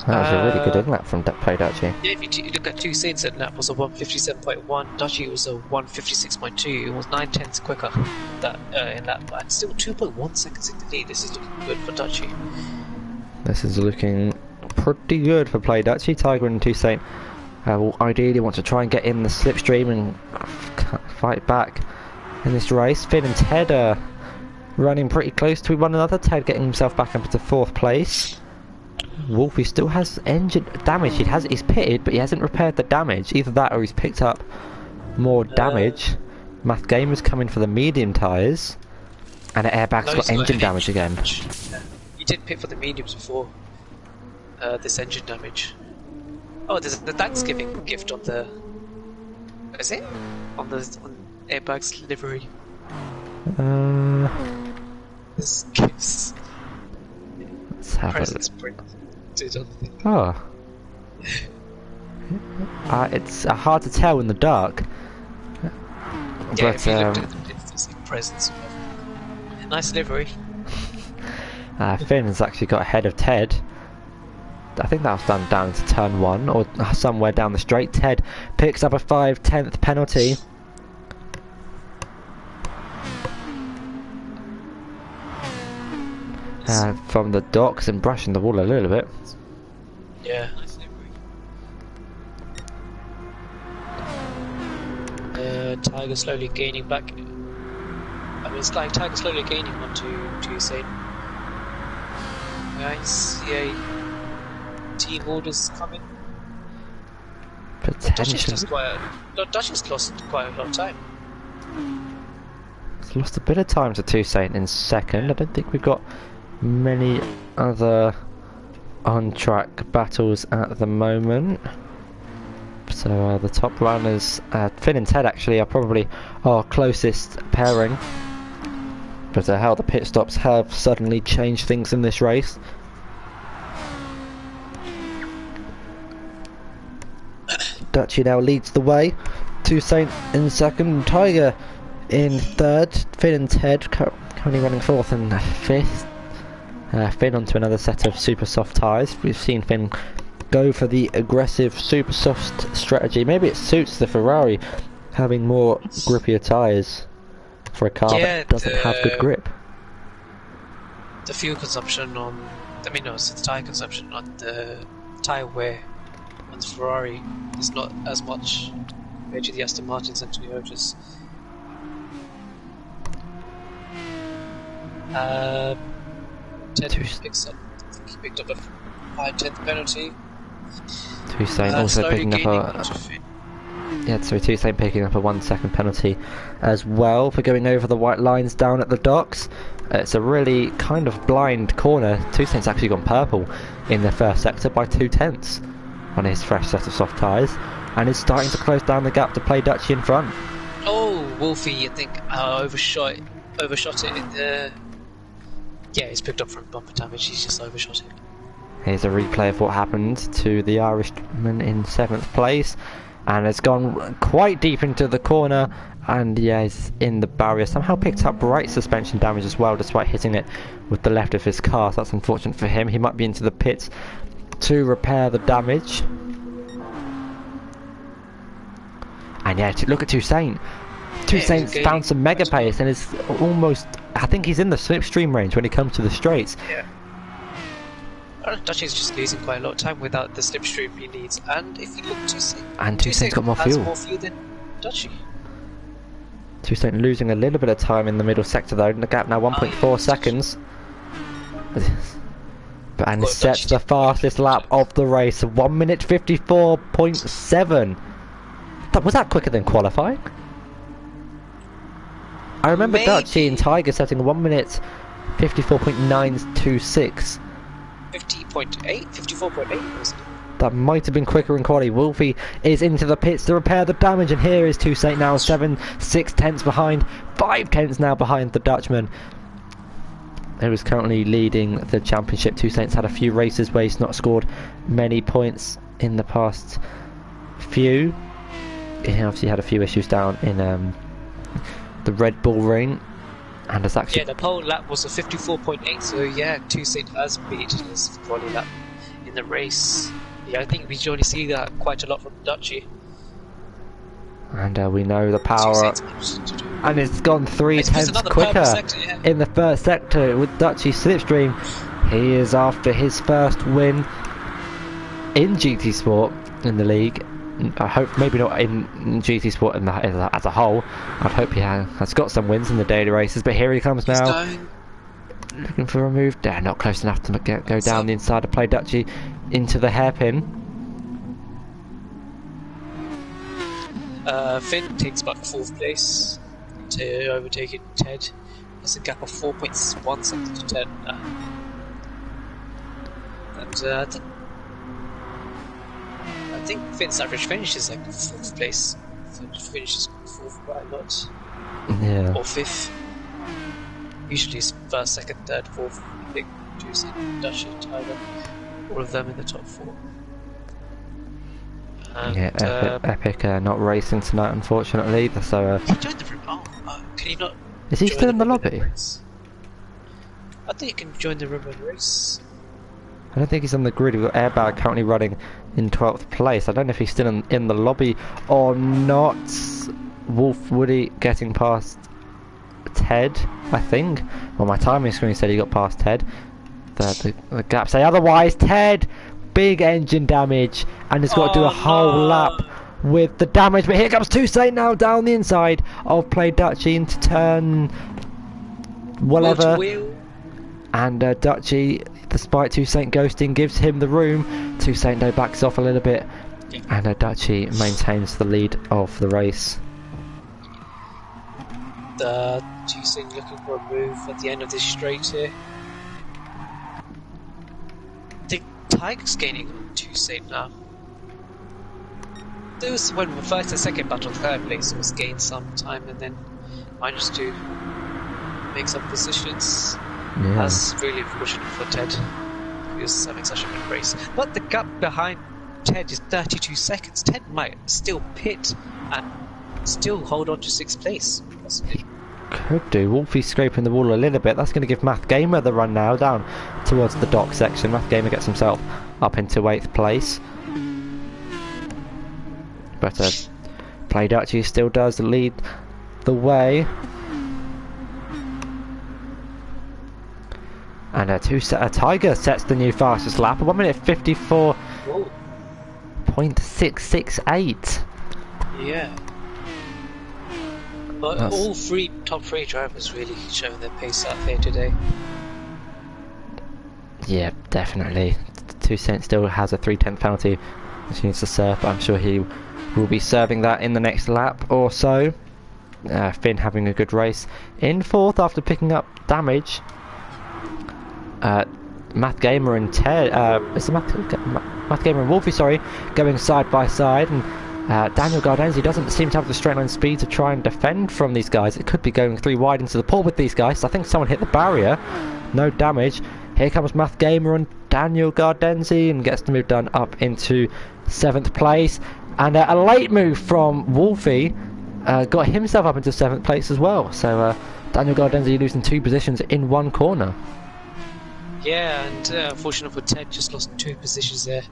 That was a really good inlet from Play Dutchy. Yeah, if you look at Toussaint's inlet was a 157.1, Dutchy was a 156.2. It was 9/10 quicker in that, but still 2.1 seconds in the lead. This is looking good for Dutchy. This is looking pretty good for Play Dutchy. Tiger and Toussaint will ideally want to try and get in the slipstream and fight back in this race. Finn and Ted are running pretty close to one another. Ted getting himself back up into 4th place. Wolfie still has engine damage. He's pitted, but he hasn't repaired the damage. Either that or he's picked up more damage. Math Gamer's coming for the medium tyres, and the airbag's got engine damage again. He did pit for the mediums before this engine damage. Oh, there's the Thanksgiving gift on the... Is it? On airbag's livery. This gives... Let's have presents a printed on the thing. Oh. It's hard to tell in the dark. Yeah, but, if you looked at it's like presents. Nice livery. Finn has actually got ahead of Ted. I think that was done down to turn 1 or somewhere down the straight. Ted picks up a 5/10 penalty. from the docks and brushing the wall a little bit. Yeah. Tiger slowly gaining back. I mean, it's like Tiger slowly gaining onto Usain. I see a team orders coming. Potentially. Dutch's lost quite a lot of time. It's lost a bit of time to Toussaint in second. I don't think we've got many other on-track battles at the moment. So the top runners, Finn and Ted actually are probably our closest pairing. But how the pit stops have suddenly changed things in this race. Dutchy now leads the way. Toussaint in second, Tiger in third, Finn and Ted currently running fourth and fifth. Finn onto another set of super soft tyres. We've seen Finn go for the aggressive super soft strategy. Maybe it suits the Ferrari having more grippier tyres for a car that doesn't have good grip. The fuel consumption on, it's the tyre consumption on the tyre wear on the Ferrari is not as much compared to the Aston Martins and Toyotas. Ted picks up, I think he picked up a 5/10 penalty. Toussaint also picking up Toussaint picking up a 1 second penalty as well for going over the white lines down at the docks. It's a really kind of blind corner. Toussaint's actually gone purple in the first sector by 2/10 on his fresh set of soft tyres, and is starting to close down the gap to play Dutchy in front. Oh, Wolfie, I think overshot it in the. Yeah, he's picked up front bumper damage. He's just overshot it. Here's a replay of what happened to the Irishman in 7th place, and has gone quite deep into the corner, and he's in the barrier. Somehow picked up right suspension damage as well, despite hitting it with the left of his car. So that's unfortunate for him. He might be into the pits to repair the damage. And look at Toussaint. Toussaint's found some mega pace and is almost, I think he's in the slipstream range when it comes to the straights. Yeah. Dutchy's just losing quite a lot of time without the slipstream he needs. And if you look at Toussaint's got more fuel. Has more fuel than Dutchy. Toussaint losing a little bit of time in the middle sector though. The gap now 1.4 seconds. And sets the fastest lap of the race, 1 minute 54.7. Was that quicker than qualifying? I remember Dutchy and Tiger setting 1 minute 54.926. 54.8 was it? That might have been quicker in quality. Wolfie is into the pits to repair the damage, and here is Toussaint now 6/10 behind, 5/10 now behind the Dutchman, who is currently leading the championship. Toussaint's had a few races where he's not scored many points in the past few. He obviously had a few issues down in the Red Bull Ring, and has actually... Yeah, the pole lap was a 54.8, so yeah, Toussaint has beat his quality lap in the race. Yeah, I think we only see that quite a lot from Dutchy. And we know the power, and it's gone 3/10 quicker in the first sector with Dutchy slipstream. He is after his first win in GT Sport in the league. I hope maybe not in GT Sport as a whole. I'd hope he has got some wins in the daily races, but here he comes now, looking for a move. Not close enough to go down the inside to play Dutchy into the hairpin. Finn takes back 4th place to overtaking Ted. That's a gap of 4.1 seconds to Ted. And I think Finn's average finish is like 4th place. Finishes 4th by a lot. Yeah. Or 5th. Usually it's 1st, 2nd, 3rd, 4th. Big Juicy, Dutchy, Tiger. All of them in the top 4. And, Epic not racing tonight, unfortunately. So he joined the room. Can you not? Is he still in the lobby? I think you can join the room and race. I don't think he's on the grid. We've got Airbag currently running in 12th place. I don't know if he's still in the lobby or not. Wolf Woody getting past Ted, I think. Well, my timing screen said he got past Ted. the gap. Say otherwise, Ted, big engine damage, and has got to do a whole lap with the damage. But here comes Toussaint now down the inside of Play Dutchy into turn whatever. And Dutchy, despite Toussaint ghosting, gives him the room. Toussaint though backs off a little bit, and Dutchy maintains the lead of the race. Toussaint looking for a move at the end of this straight here. I think Tiger's gaining on Toussaint now. There was when the first and second battle, third place was gained some time, and then managed to make some positions. Yeah. That's really unfortunate for Ted. He was having such a good race. But the gap behind Ted is 32 seconds. Ted might still pit and still hold on to 6th place. Possibly. Could do. Wolfie scraping the wall a little bit. That's going to give Math Gamer the run now down towards the dock section. Math Gamer gets himself up into 8th place. But Play Dutchy still does lead the way. And Tiger sets the new fastest lap, 1 minute 54.668. Yeah. But all top three drivers really showing their pace out here today. Yeah, definitely. Toussaint still has a 3/10 penalty which he needs to serve, but I'm sure he will be serving that in the next lap or so. Finn having a good race in 4th after picking up damage. Math Gamer and Ted, Math Gamer and Wolfie, sorry, going side by side, and Daniel Gardenzi doesn't seem to have the straight line speed to try and defend from these guys. It could be going 3 wide into the pool with these guys. I think someone hit the barrier, no damage. Here comes Math Gamer and Daniel Gardenzi, and gets the move done up into 7th place. And a late move from Wolfie got himself up into 7th place as well. So Daniel Gardenzi losing 2 positions in 1 corner. Yeah, and unfortunately for Ted, just lost 2 positions there.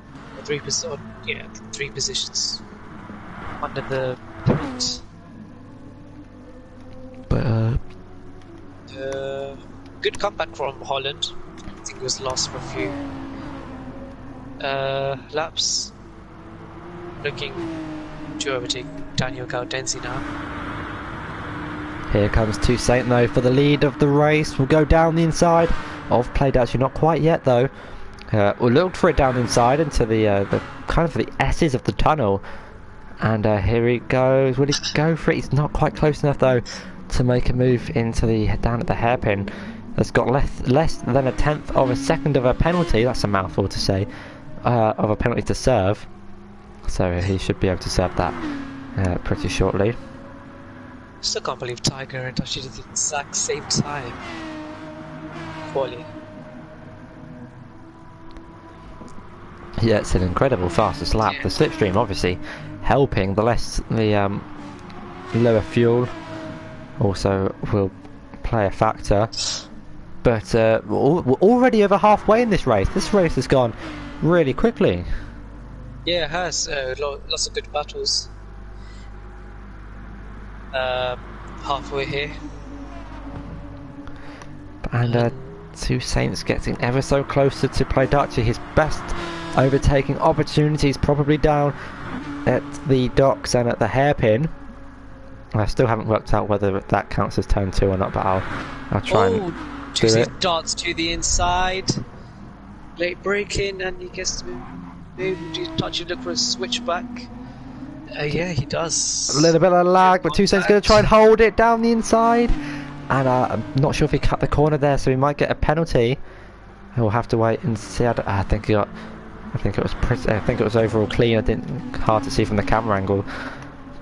3 positions under the point. But good comeback from Holland. I think it was lost for a few laps. Looking to overtake Daniel Gaudenzi now. Here comes Toussaint though for the lead of the race. We'll go down the inside of Play Dutchy, not quite yet though. We'll look for it down inside into the kind of the S's of the tunnel. And here he goes. Will he go for it? He's not quite close enough though to make a move into the down at the hairpin. That's got less than a 1/10 of a second of a penalty. That's a mouthful to say. Of a penalty to serve. So he should be able to serve that pretty shortly. Still can't believe Tiger and Dutchy did the exact same time. Quality. Yeah, it's an incredible fastest lap. Yeah. The slipstream obviously helping. The lower fuel also will play a factor. But we're already over halfway in this race. This race has gone really quickly. Yeah, it has. Lots of good battles. Halfway here. And Toussaint's getting ever so closer to Play Dutchy. His best overtaking opportunities probably down at the docks and at the hairpin. I still haven't worked out whether that counts as turn 2 or not, but I'll try and do it. Toussaint darts to the inside. Late braking, and he gets to move. Dutchy look for a switchback. Yeah, he does. A little bit of lag, but Toussaint's going to try and hold it down the inside. And I'm not sure if he cut the corner there, so he might get a penalty. We'll have to wait and see. I think it was overall clean. Hard to see from the camera angle.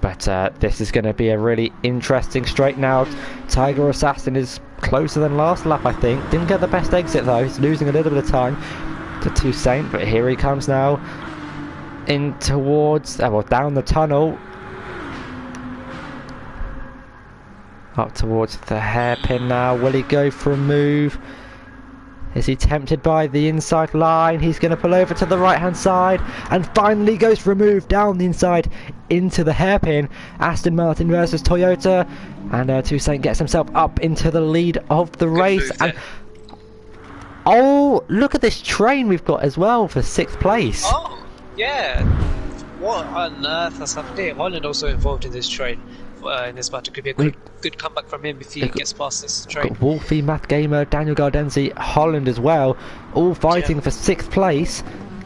But this is going to be a really interesting straight now. Tiger Assassin is closer than last lap, I think. Didn't get the best exit though. He's losing a little bit of time to Toussaint, but here he comes now in towards down the tunnel up towards the hairpin now. Will he go for a move? Is he tempted by the inside line? He's going to pull over to the right hand side and finally goes for a move down the inside into the hairpin. Aston Martin versus Toyota, and Toussaint gets himself up into the lead of the race. And Oh, look at this train we've got as well for 6th place. Oh, yeah. What on earth has happened here? Holland also involved in this train. In this battle, could be a good comeback from him if he gets past this train. Got Wolfie, Math Gamer, Daniel Gardenzi, Holland as well, all fighting for 6th place.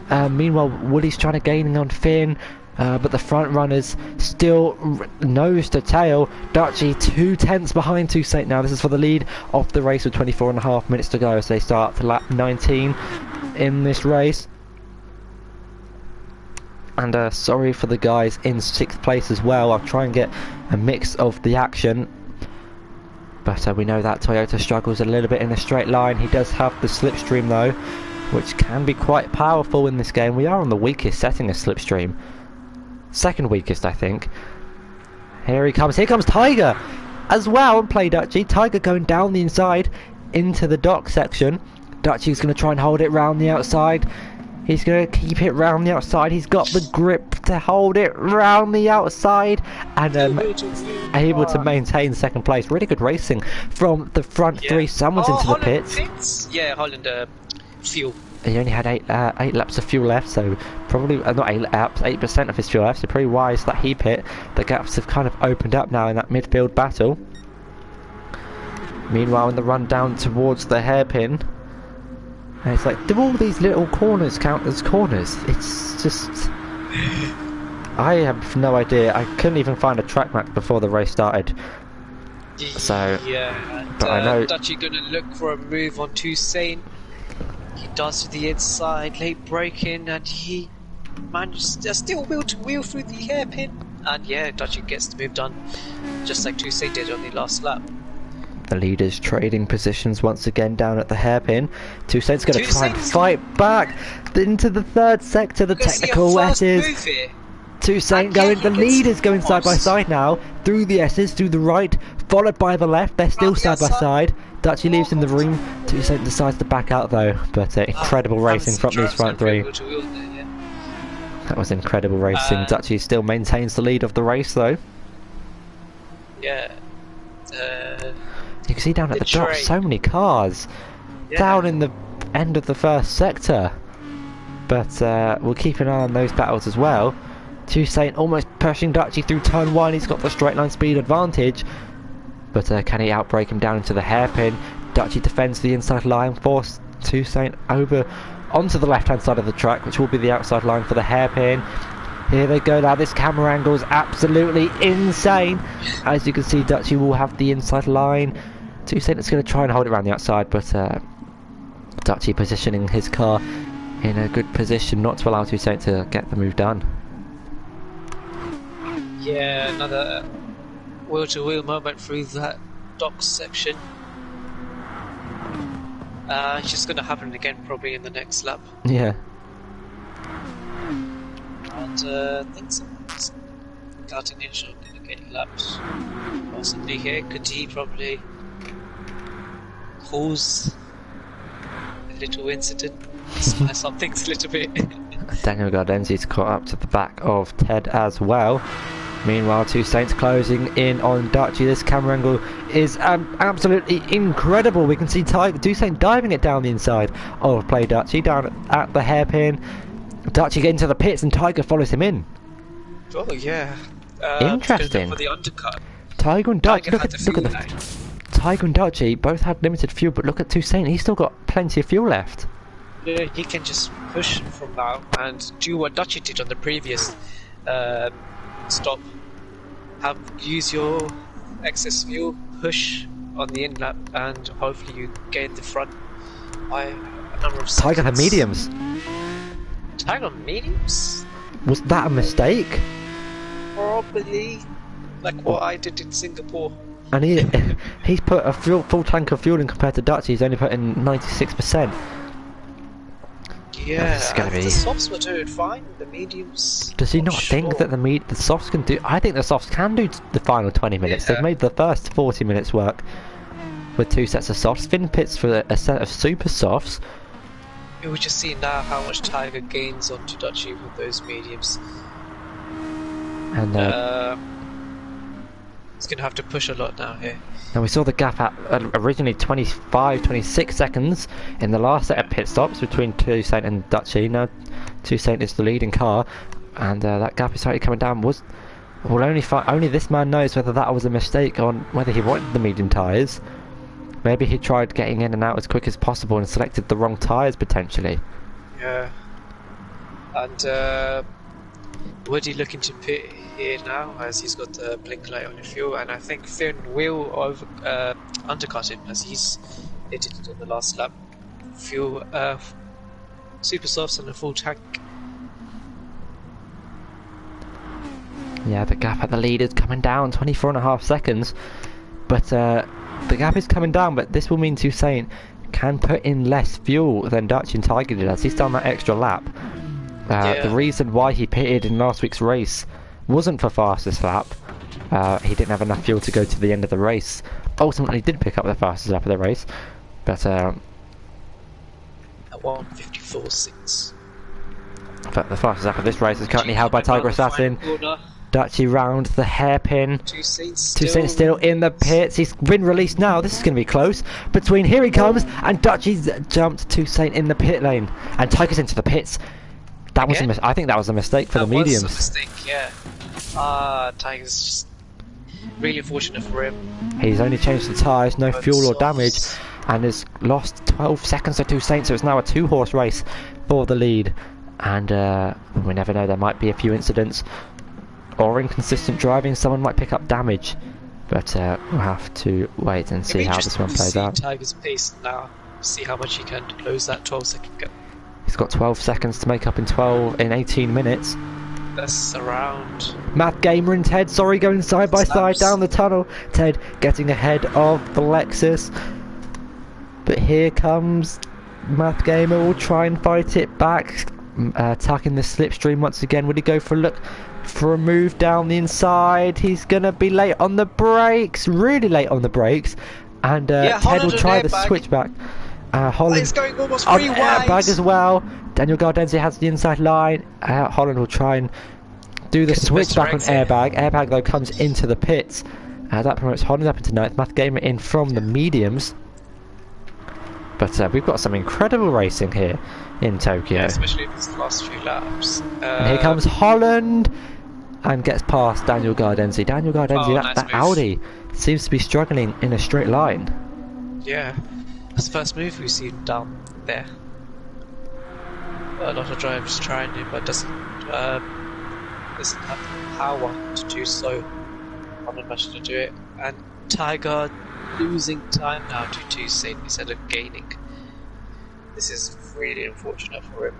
Meanwhile, Woody's trying to gain on Finn, but the front runners still nose to tail. Dutchy 2/10 behind Toussaint now. This is for the lead of the race with 24.5 minutes to go as they start to lap 19 in this race. And sorry for the guys in 6th place as well. I'll try and get a mix of the action. But we know that Toyota struggles a little bit in a straight line. He does have the slipstream though, which can be quite powerful in this game. We are on the weakest setting of slipstream. 2nd weakest, I think. Here he comes. Here comes Tiger as well. And play Dutchy. Tiger going down the inside into the dock section. Dutchy's going to try and hold it round the outside. He's going to keep it round the outside. He's got the grip to hold it round the outside and able to maintain 2nd place. Really good racing from the front three. Someone's into the pits. Yeah, Holland fuel. He only had 8 laps of fuel left, so probably not 8 laps, 8% of his fuel left. So pretty wise that he pit. The gaps have kind of opened up now in that midfield battle. Meanwhile, in the run down towards the hairpin. And it's like, do all these little corners count as corners? It's just... I have no idea. I couldn't even find a track map before the race started. So, yeah, and, but I know... Dutchy gonna look for a move on Toussaint. He does to the inside, late braking, and he manages to still wheel to wheel through the hairpin. And yeah, Dutchy gets the move done, just like Toussaint did on the last lap. The leaders trading positions once again down at the hairpin. Toussaint's going to try and fight back into the 3rd sector. The technical S's. Toussaint going. The leaders going side by side now through the S's, through the right, followed by the left. They're still side by side. Dutchy leaves in the room. Toussaint decides to back out though. But incredible racing from these front three. That was incredible racing. Dutchy still maintains the lead of the race though. Yeah. You can see down at the top so many cars down in the end of the 1st sector. But we'll keep an eye on those battles as well. Toussaint almost pushing Dutchy through turn 1. He's got the straight line speed advantage. But can he outbrake him down into the hairpin? Dutchy defends the inside line, force Toussaint over onto the left hand side of the track, which will be the outside line for the hairpin. Here they go now. This camera angle is absolutely insane. As you can see, Dutchy will have the inside line. Toussaint is going to try and hold it around the outside, but Dutchy positioning his car in a good position not to allow Toussaint to get the move done. Yeah, another wheel-to-wheel moment through that dock section. It's just going to happen again probably in the next lap. Yeah. And I think some cutting inch are going to get lapped possibly here. Could he probably cause a little incident, spice up things a little bit? Daniel Gardenzi's caught up to the back of Ted as well. Meanwhile, Toussaint's closing in on Dutchy. This camera angle is absolutely incredible. We can see Toussaint diving it down the inside of Play Dutchy down at the hairpin. Dutchy getting to the pits and Tiger follows him in. Oh yeah. Interesting. For the undercut. Tiger and Dutchy. Look at the Tiger and Dutchy both had limited fuel, but look at Toussaint. He's still got plenty of fuel left. Yeah, he can just push from now and do what Dutchy did on the previous stop. Use your excess fuel, push on the in lap, and hopefully you gain the front by a number of seconds. Tiger had mediums. Tiger mediums? Was that a mistake? Probably, like what I did in Singapore. And he's put a full tank of fuel in compared to Dutchy. He's only put in 96%. Yeah, the softs were doing fine. The mediums. Does he not think that the softs can do? I think the softs can do the final 20 minutes. Yeah. They've made the first 40 minutes work with 2 sets of softs. Finn pits for a set of super softs. We just see now how much Tiger gains onto Dutchy with those mediums. And He's going to have to push a lot now here. Now we saw the gap at originally 26 seconds in the last set of pit stops between Toussaint and Dutchy. Now Toussaint is the leading car, and that gap is slightly coming down. Only this man knows whether that was a mistake on whether he wanted the medium tyres. Maybe he tried getting in and out as quick as possible and selected the wrong tyres potentially. Yeah. And Woody looking to pit here now as he's got the blink light on the fuel, and I think Finn will undercut him as he's hit it in the last lap. Fuel super softs and a full tank. Yeah, the gap at the lead is coming down 24.5 seconds, but the gap is coming down, but this will mean Toussaint can put in less fuel than Dutch and Tiger did as he's done that extra lap. The reason why he pitted in last week's race wasn't for fastest lap. He didn't have enough fuel to go to the end of the race. Ultimately did pick up the fastest lap of the race, but at 1:54.6. But the fastest lap of this race is currently held by Tiger Assassin. Dutchy round the hairpin. Toussaint still in the pits. He's been released now. This is going to be close. Here he comes, and Dutchy's jumped Toussaint in the pit lane, and Tiger's into the pits. That was I think that was a mistake for the mediums. That was a mistake, yeah. Tiger's just really fortunate for him. He's only changed the tyres, no fuel or damage, and has lost 12 seconds to Toussaint, so it's now a 2-horse race for the lead. And we never know, there might be a few incidents or inconsistent driving. Someone might pick up damage, but we'll have to wait and see how this one plays out. Tiger's pace now, see how much he can close that 12-second gap. He's got 12 seconds to make up in 18 minutes. That's around. Math Gamer and Ted, going side by side down the tunnel. Ted getting ahead of the Lexus. But here comes Math Gamer, will try and fight it back. Attacking the slipstream once again. Would he go for a move down the inside? He's going to be late on the brakes. Really late on the brakes. And Ted will try the switchback. Holland is going almost 3 wide. Airbag as well. Daniel Gardenzi has the inside line. Holland will try and do the switchback on Airbag. Airbag though comes into the pits. That promotes Holland up into 9th. Math Gamer in from the mediums. But we've got some incredible racing here in Tokyo. Yeah, especially these last few laps. And here comes Holland and gets past Daniel Gardenzi. Daniel Gardenzi, that Audi seems to be struggling in a straight line. Yeah. That's the first move we've seen down there. A lot of drivers trying it, but doesn't have the power to do so. I'm not much to do it. And Tiger losing time now to Toussaint instead of gaining. This is really unfortunate for him.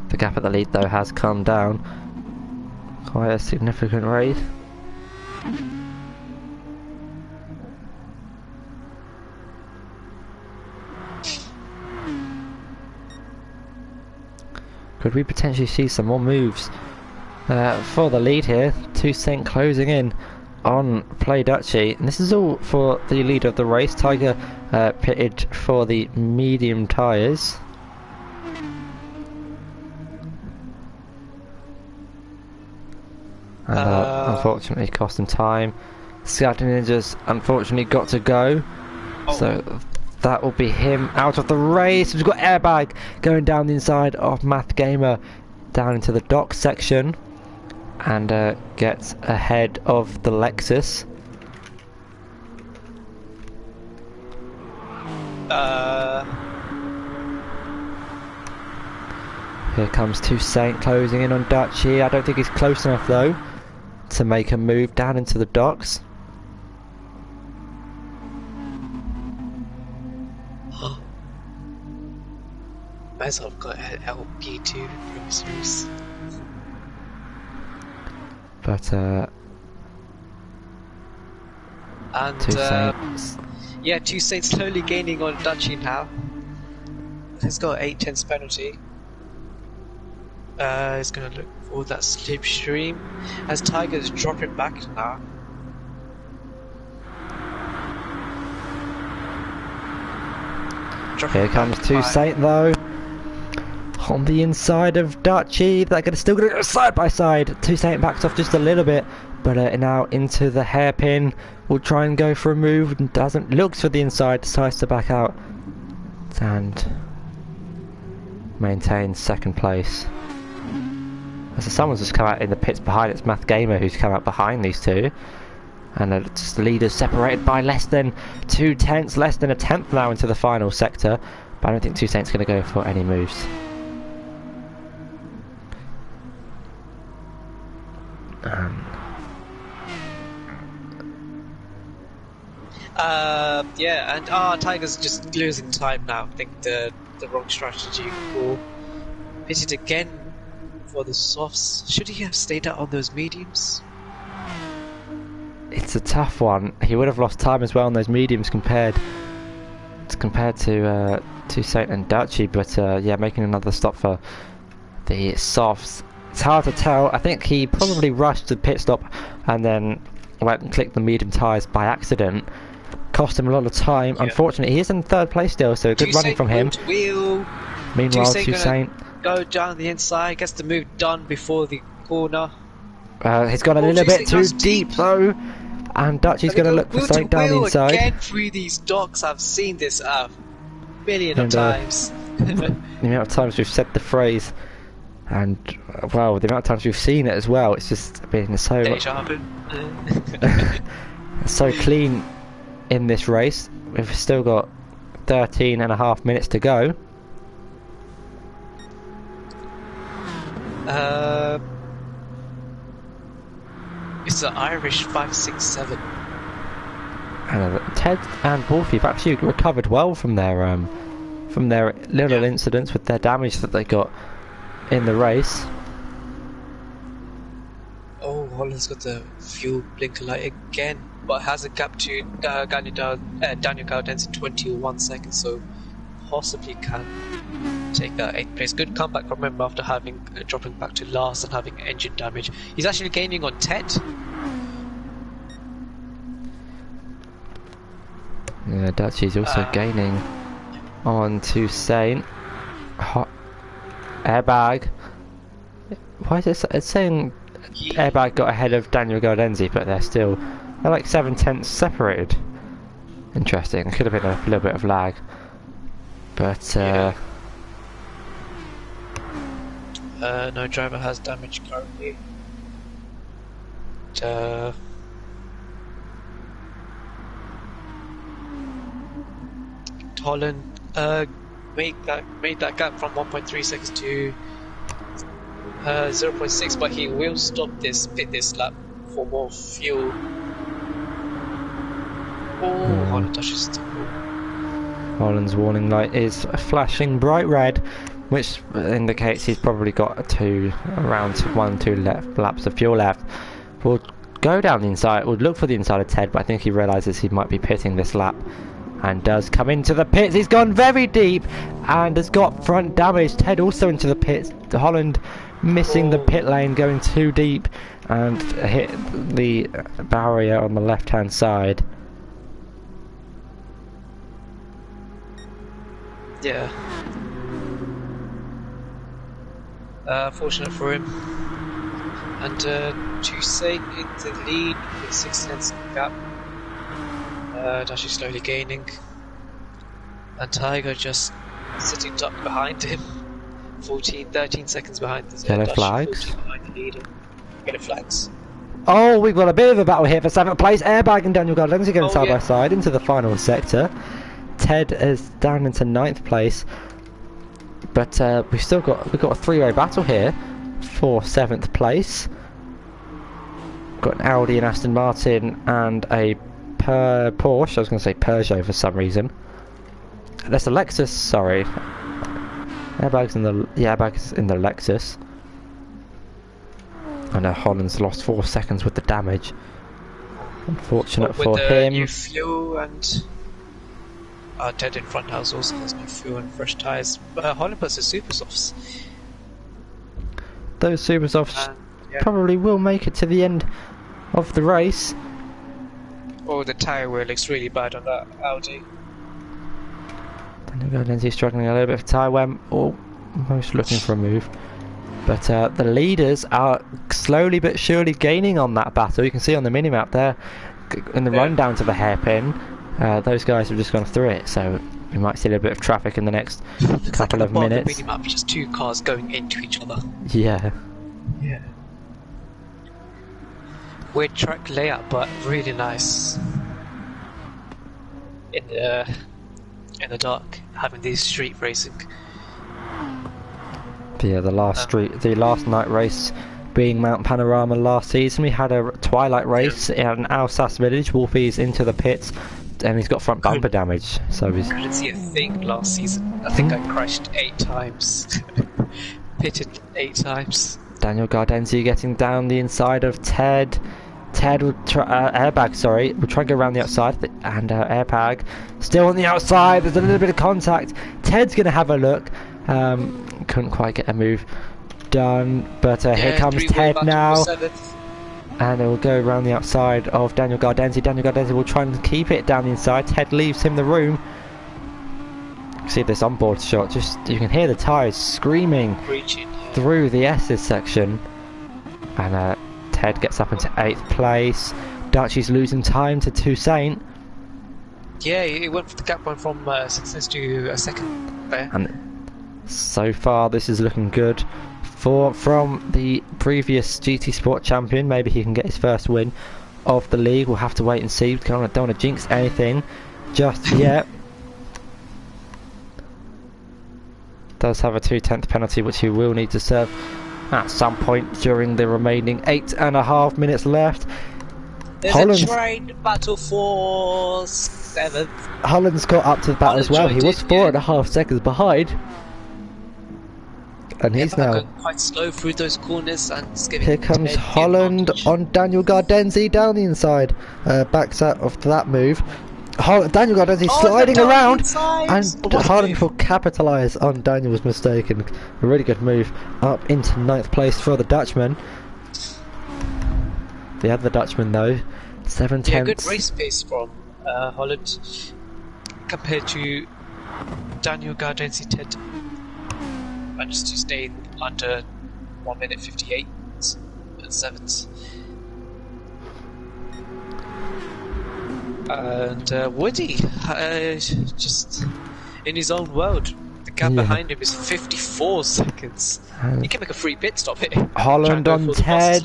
The gap at the lead though has come down. Quite a significant rate. Could we potentially see some more moves for the lead here? Toussaint closing in on Play Dutchy. And this is all for the lead of the race. Tiger pitted for the medium tyres. And unfortunately cost him time. Scouting Ninjas unfortunately got to go. So that will be him out of the race. We've got Airbag going down the inside of Math Gamer down into the dock section and gets ahead of the Lexus. Here comes Toussaint closing in on Dutchy. I don't think he's close enough though to make a move down into the docks. Might as well have got an LP2 from this race. But Toussaint slowly gaining on Dutchy now. He's got 8/10 penalty. He's gonna look for that slipstream as Tiger's dropping back now. Here comes Toussaint though. On the inside of Dutchy, they're still going to go side by side. Toussaint backs off just a little bit, But now into the hairpin, will try and go for a move, and doesn't, looks for the inside, decides to back out, and maintains second place. So someone's just come out in the pits behind, it's Math Gamer who's come out behind these two. And just the leaders separated by less than 2/10, less than a tenth now into the final sector. But I don't think 2/10's going to go for any moves. Yeah, and Tiger's just losing time now. I think the wrong strategy for pitted again for the softs. Should he have stayed out on those mediums? It's a tough one. He would have lost time as well on those mediums compared to Saint and Dutchy, but yeah, making another stop for the softs. It's hard to tell. I think he probably rushed the pit stop and then went and clicked the medium tyres by accident. Cost him a lot of time. Yeah. Unfortunately, he is in third place still, so good running from him. Meanwhile, Saint go down the inside, gets the move done before the corner. He's gone a little bit too deep though, and Dutchy's going to look for something down the inside. Again through these docks, I've seen this a million of times. The amount of times we've said the phrase, and well, the amount of times we've seen it as well, it's just been so so clean in this race. We've still got 13.5 minutes to go. It's the Irish 567. And Ted and Wolfie have actually recovered well from their little incidents with their damage that they got in the race. Oh, Holland's got the fuel blinker light again, but has a gap to Daniel Gaudenz in 21 seconds, so possibly can take that 8th place. Good comeback from him after having dropping back to last and having engine damage. He's actually gaining on Ted. Yeah, Dutchy's also gaining on to Saint. Airbag. Why is it? It's saying Airbag got ahead of Daniel Gaudenzi, but they're like 7/10 separated. Interesting. It could have been a little bit of lag, but no driver has damage currently. Holland made that gap from 1.3 seconds to 0.6, but he will stop this lap for more fuel. Oh, Holland touches the wall. Holland's warning light is flashing bright red, which indicates he's probably got around 1-2 laps of fuel left. We'll go down the inside, we'll look for the inside of Ted, but I think he realises he might be pitting this lap and does come into the pits. He's gone very deep and has got front damage. Ted also into the pits. Holland missing the pit lane, going too deep and hit the barrier on the left hand side. Yeah. Fortunate for him. And Toussaint in the lead with 6 tenths gap. Actually slowly gaining. And Tiger just sitting up behind him. 13 seconds behind the yellow flags. Yellow flags. Oh, we've got a bit of a battle here for 7th place. Airbag and Daniel Gaudenzi going side by side into the final sector. Ted is down into 9th place, but we've got a 3-way battle here for 7th place. Got an Audi, an Aston Martin, and a Porsche. I was going to say Peugeot for some reason. That's a Lexus. Sorry, airbag's in the Lexus. I know Holland's lost 4 seconds with the damage. Unfortunate for him. New fuel and. Ted in front house also has no fuel and fresh tyres. Holland puts the super softs. Those super softs probably will make it to the end of the race. Oh, the tyre wear looks really bad on that Audi. Daniel Gaudenzi struggling a little bit for tyre wear, almost looking for a move. But the leaders are slowly but surely gaining on that battle. You can see on the minimap there, in the rundown to the hairpin, those guys have just gone through it. So we might see a little bit of traffic in the next couple of minutes. The minimap, just two cars going into each other. Yeah. Yeah. Weird track layout, but really nice. In the dark, having these street racing. Yeah, the last night race being Mount Panorama last season. We had a twilight race in Alsace Village. Wolfie's into the pits, and he's got front bumper damage. So he's. I couldn't see a thing last season. I think I crashed 8 times. Pitted 8 times. Daniel Gardenzi getting down the inside of Ted. Ted will try, airbag, sorry, will try and go around the outside, and airbag still on the outside. There's a little bit of contact. Ted's going to have a look. Couldn't quite get a move done, but here comes Ted now, and it will go around the outside of Daniel Gardenzi. Daniel Gardenzi will try and keep it down the inside. Ted leaves him the room. See this onboard shot, just you can hear the tyres screaming through the S's section, and Ted gets up into 8th place. Dutchy's losing time to Toussaint. Yeah, he went for the gap one from 6th to a 2nd there. And so far this is looking good from the previous GT Sport champion. Maybe he can get his first win of the league. We'll have to wait and see. Don't want to jinx anything just yet. Does have a 2/10 penalty which he will need to serve at some point during the remaining 8.5 minutes left. There's a train battle for 7th. Holland's got up to the battle as well. He was 4.5 seconds behind. And he's now going quite slow through those corners, and here comes Holland on Daniel Gardenzi down the inside. Backs out of that move. Daniel Gardenzi sliding around, and Holland will capitalise on Daniel's mistake, and a really good move up into 9th place for the Dutchman. The other Dutchman though, 7/10. Yeah, good race pace from Holland compared to Daniel Gardenzi. Ted managed to stay under 1 minute 58 at 7th. And Woody, just in his own world. The gap behind him is 54 seconds. He can make a free pit stop here. Holland on Ted,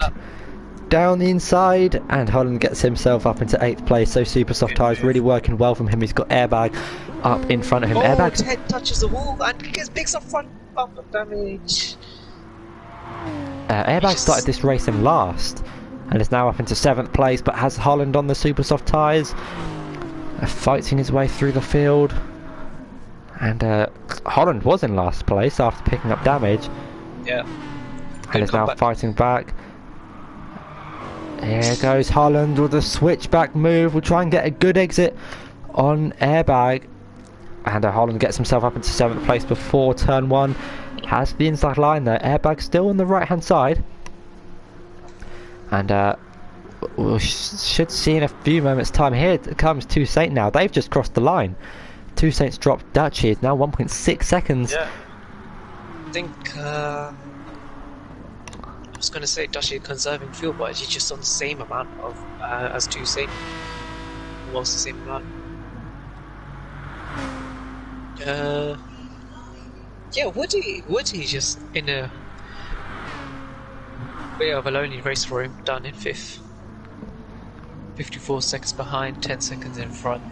down the inside, and Holland gets himself up into 8th place. So super soft tyres really working well from him. He's got airbag up in front of him. Airbag. Ted touches the wall and picks up front bumper damage. Airbag started this race in last, and is now up into 7th place, but has Holland on the super soft tyres, fighting his way through the field. And Holland was in last place after picking up damage. Yeah. And is now fighting back. Here goes Holland with a switchback move. We'll try and get a good exit on airbag. And Holland gets himself up into 7th place before turn 1. Has the inside line there. Airbag still on the right hand side. And we should see in a few moments time. Here comes Toussaint now. They've just crossed the line. Toussaint's dropped Dutchy. It's now 1.6 seconds. Yeah. I think I was going to say Dutchy conserving fuel, but he's just on the same amount of as Toussaint. Almost the same amount. Yeah, Woody just in a bit of a lonely race for him, down in 5th. 54 seconds behind, 10 seconds in front.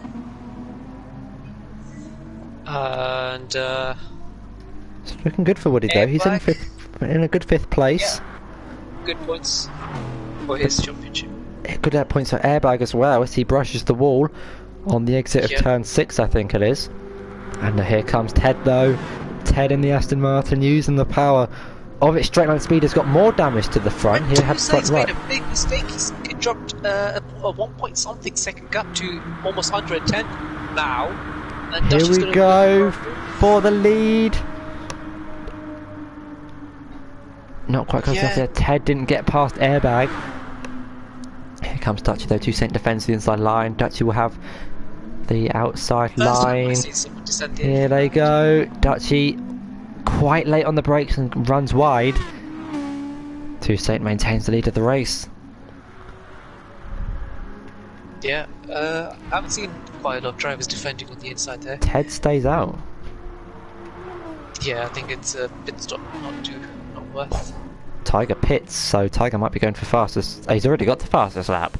And it's looking good for Woody though. He's in a good 5th place. Yeah. Good points for his championship. Good points for airbag as well as he brushes the wall on the exit of turn 6, I think it is. And here comes Ted though. Ted in the Aston Martin using the power of its straight line speed has got more damage to the front. He had front right. He's made a big mistake. He dropped a 1 point something second gap to almost 110 now. And here we go for the lead. Not quite close enough there. Ted didn't get past airbag. Here comes Dutchy though. Toussaint defends the inside line. Dutchy will have the outside line. Here they go. Dutchy quite late on the brakes and runs wide. Toussaint maintains the lead of the race. Yeah, I haven't seen quite a lot of drivers defending on the inside there. Ted stays out. Yeah, I think it's a pit stop, not worth. Tiger pits, so Tiger might be going for fastest. He's already got the fastest lap.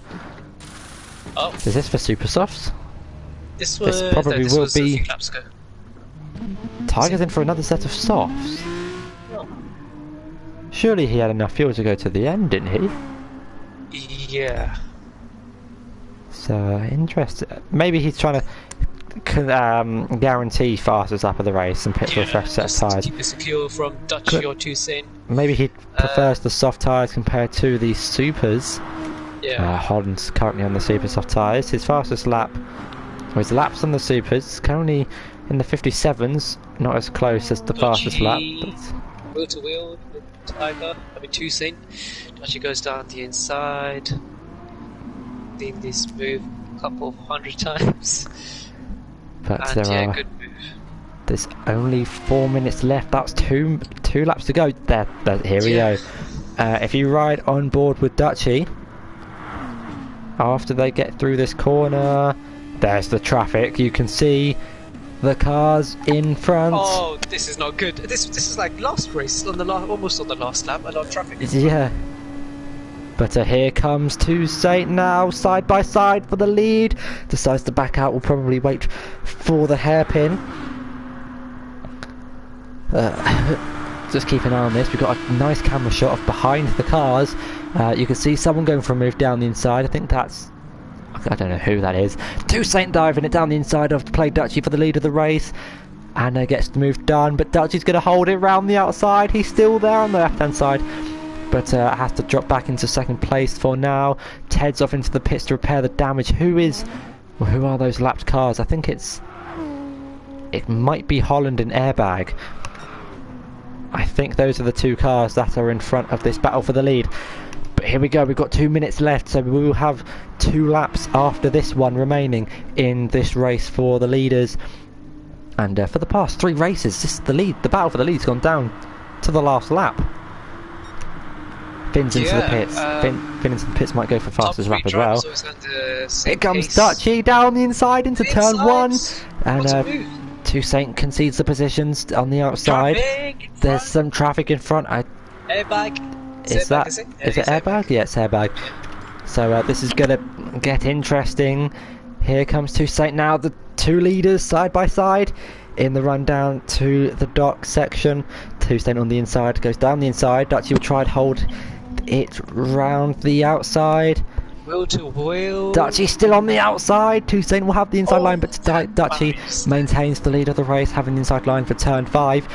Oh, Is this for super softs? this probably will was a be- few laps ago. Tiger's in for another set of softs. Oh. Surely he had enough fuel to go to the end, didn't he? Yeah. So interesting. Maybe he's trying to guarantee fastest lap of the race and pit for a fresh set of just to tyres. keep it secure from Dutchy or Toussaint. Maybe he prefers the soft tyres compared to the supers. Yeah. Holland's currently on the super soft tyres. His fastest lap, or his laps on the supers, currently in the 57s, not as close as the fastest lap. But Wheel to wheel with Tiger, Toussaint. Dutchy goes down the inside. Been this move a couple of 100 times. But And good move. there's only 4 minutes left. That's two laps to go. Here we go. If you ride on board with Dutchy, after they get through this corner, there's the traffic. You can see the cars in front. Oh, this is not good. This is like last race on the almost on the last lap. A lot of traffic. Yeah. But here comes Toussaint now, side by side for the lead. Decides to back out, will probably wait for the hairpin. Just keep an eye on this. We've got a nice camera shot of behind the cars. You can see someone going for a move down the inside. I think that's... I don't know who that is. Toussaint diving it down the inside of to play Dutchy for the lead of the race. And gets the move done, but Dutchy's going to hold it round the outside. He's still there on the left-hand side. But has to drop back into second place for now. Ted's off into the pits to repair the damage. Who are those lapped cars? I think it might be Holland and Airbag. I think those are the two cars that are in front of this battle for the lead. But here we go, we've got 2 minutes left, so we will have 2 laps after this one remaining in this race for the leaders. And for the past 3 races, the battle for the lead's gone down to the last lap. Finn's into the pits. Finn into the pits might go for fastest lap as well. Here comes Dutchy down the inside into turn 1. And Toussaint concedes the positions on the outside. There's some traffic in front. Airbag. Is it airbag? Yeah, it's airbag. So this is going to get interesting. Here comes Toussaint now. The 2 leaders side by side in the run down to the dock section. Toussaint on the inside, goes down the inside. Dutchy will try and hold it round the outside. Wheel to wheel. Dutchy still on the outside. Toussaint will have the inside line, but Dutchy maintains the lead of the race, having the inside line for turn 5.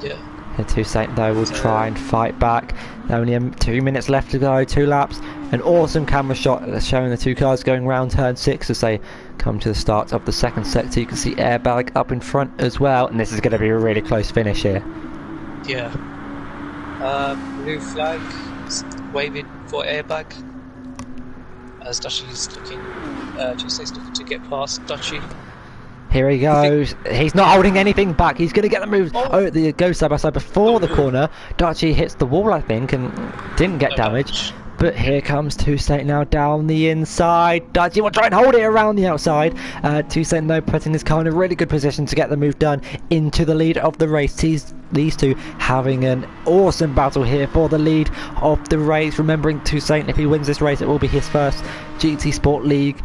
Yeah. And Toussaint though will try and fight back. Only 2 minutes left to go, 2 laps. An awesome camera shot showing the 2 cars going round turn 6 as they come to the start of the second sector. You can see Airbag up in front as well, and this is going to be a really close finish here. Yeah. Blue flag, waving for Airbag. As Dutchy's looking, Toussaint's looking to get past Dutchy. Here he goes. He's not holding anything back. He's going to get the move. Oh, the go side by side before the corner. Dutchy hits the wall, I think, and didn't get damage. But here comes Toussaint now down the inside. Dutchy will try and hold it around the outside. Toussaint though putting his car in a really good position to get the move done into the lead of the race. These two having an awesome battle here for the lead of the race. Remembering Toussaint, if he wins this race, it will be his first GT Sport League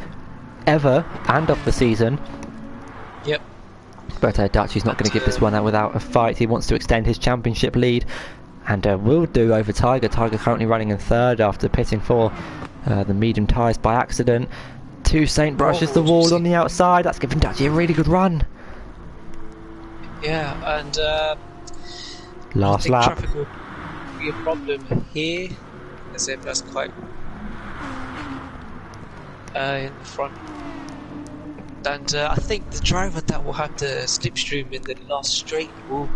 ever and of the season. Yep. But Dutchy's not going to give this one out without a fight. He wants to extend his championship lead. And will do over Tiger. Tiger currently running in 3rd after pitting for the medium tyres by accident. Toussaint brushes the wall on the outside. That's giving Dutchy a really good run. Yeah, and last lap. Traffic will be a problem here. As if that's quite in the front. And I think the driver that will have the slipstream in the last straight will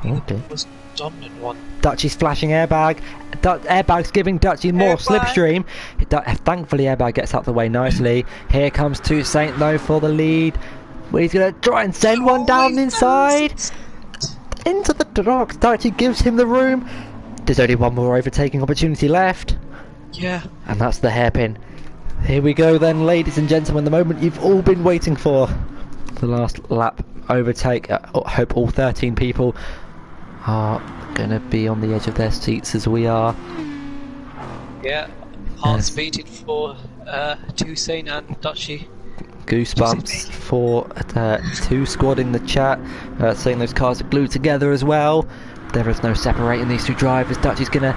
be the most dominant one. Dutchy's flashing Airbag. Airbag's giving Dutchy more slipstream. Thankfully Airbag gets out the way nicely. Here comes Toussaint though for the lead. He's going to try and send one down the inside into the dock. Dutchy gives him the room. There's only one more overtaking opportunity left. Yeah. And that's the hairpin. Here we go then, ladies and gentlemen, the moment you've all been waiting for. The last lap overtake. I hope all 13 people are going to be on the edge of their seats as we are. Yeah. Hearts beating for Toussaint and Dutchy. Goosebumps for 2 squad in the chat, saying those cars are glued together as well. There is no separating these 2 drivers. Dutchy's gonna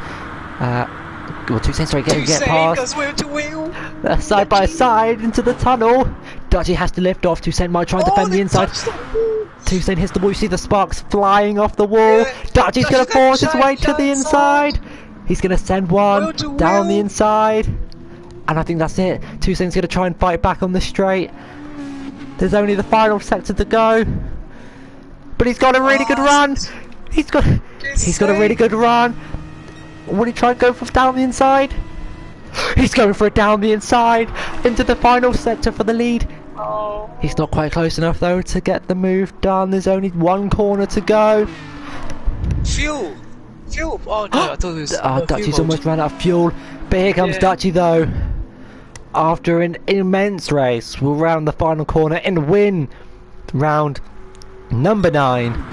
well, Toussaint, sorry, get past. Goes wheel to wheel. Side by side into the tunnel. Dutchy has to lift off. Toussaint might try and defend the inside. Toussaint hits the wall. You see the sparks flying off the wall. Yeah, Dutchy's gonna force his way to the inside. He's gonna send one down the inside. And I think that's it. Toussaint's going to try and fight back on the straight. There's only the final sector to go. But he's got a really good run. He's got a really good run. Will he try and go for down the inside? He's going for it down the inside into the final sector for the lead. Oh. He's not quite close enough though to get the move done. There's only 1 corner to go. Fuel. Oh no, I thought it was. Dutchy's almost ran out of fuel. But here comes Dutchy though. After an immense race, will round the final corner and win round number 9.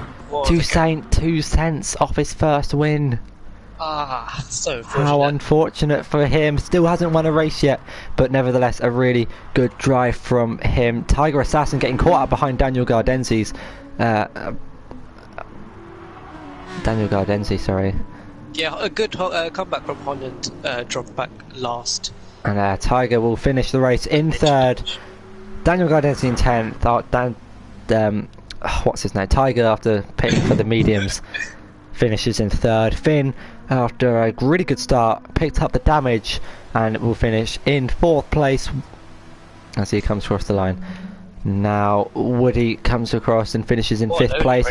Toussaint 2 cents off his first win. So unfortunate. How unfortunate for him. Still hasn't won a race yet, but nevertheless a really good drive from him. Tiger Assassin getting caught up behind Daniel Gardenzi's. Daniel Gardenzi, sorry. Yeah, a good comeback from Holland. Dropped back last. And Tiger will finish the race in 3rd. Daniel Gardenzi in 10th. What's his name? Tiger, after pitting for the mediums, finishes in 3rd. Finn, after a really good start, picked up the damage and will finish in 4th place as he comes across the line. Now Woody comes across and finishes in 5th place.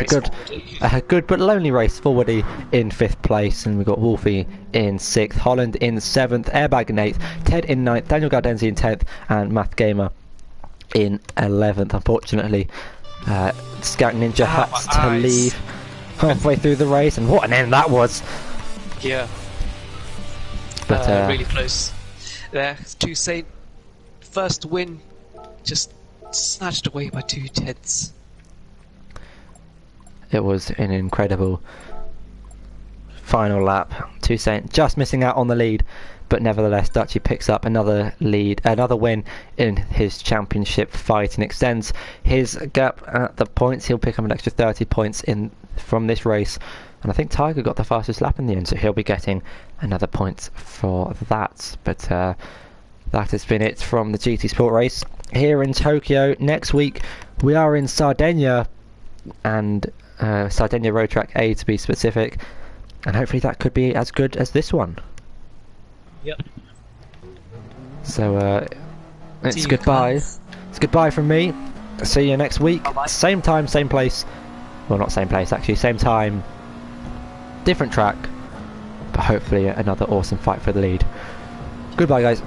A good but lonely race for Woody in 5th place, and we've got Wolfie in 6th, Holland in 7th, Airbag in 8th, Ted in 9th, Daniel Gardenzi in 10th, and Math Gamer in 11th. Unfortunately, Scout Ninja has to leave halfway through the race, and what an end that was! Yeah, but really close. There, Toussaint, first win, just snatched away by 2 tenths. It was an incredible final lap. Toussaint just missing out on the lead, but nevertheless Dutchy picks up another win in his championship fight and extends his gap at the points. He'll pick up an extra 30 points from this race, and I think Tiger got the fastest lap in the end, so he'll be getting another point for that. But that has been it from the GT Sport race here in Tokyo. Next week we are in Sardinia, and Sardinia Road Track A to be specific, and hopefully that could be as good as this one. Yep. So it's goodbye. It's goodbye from me. See you next week. Bye-bye. Same time, same place. Well, not same place actually. Same time, different track, but hopefully another awesome fight for the lead. Goodbye, guys.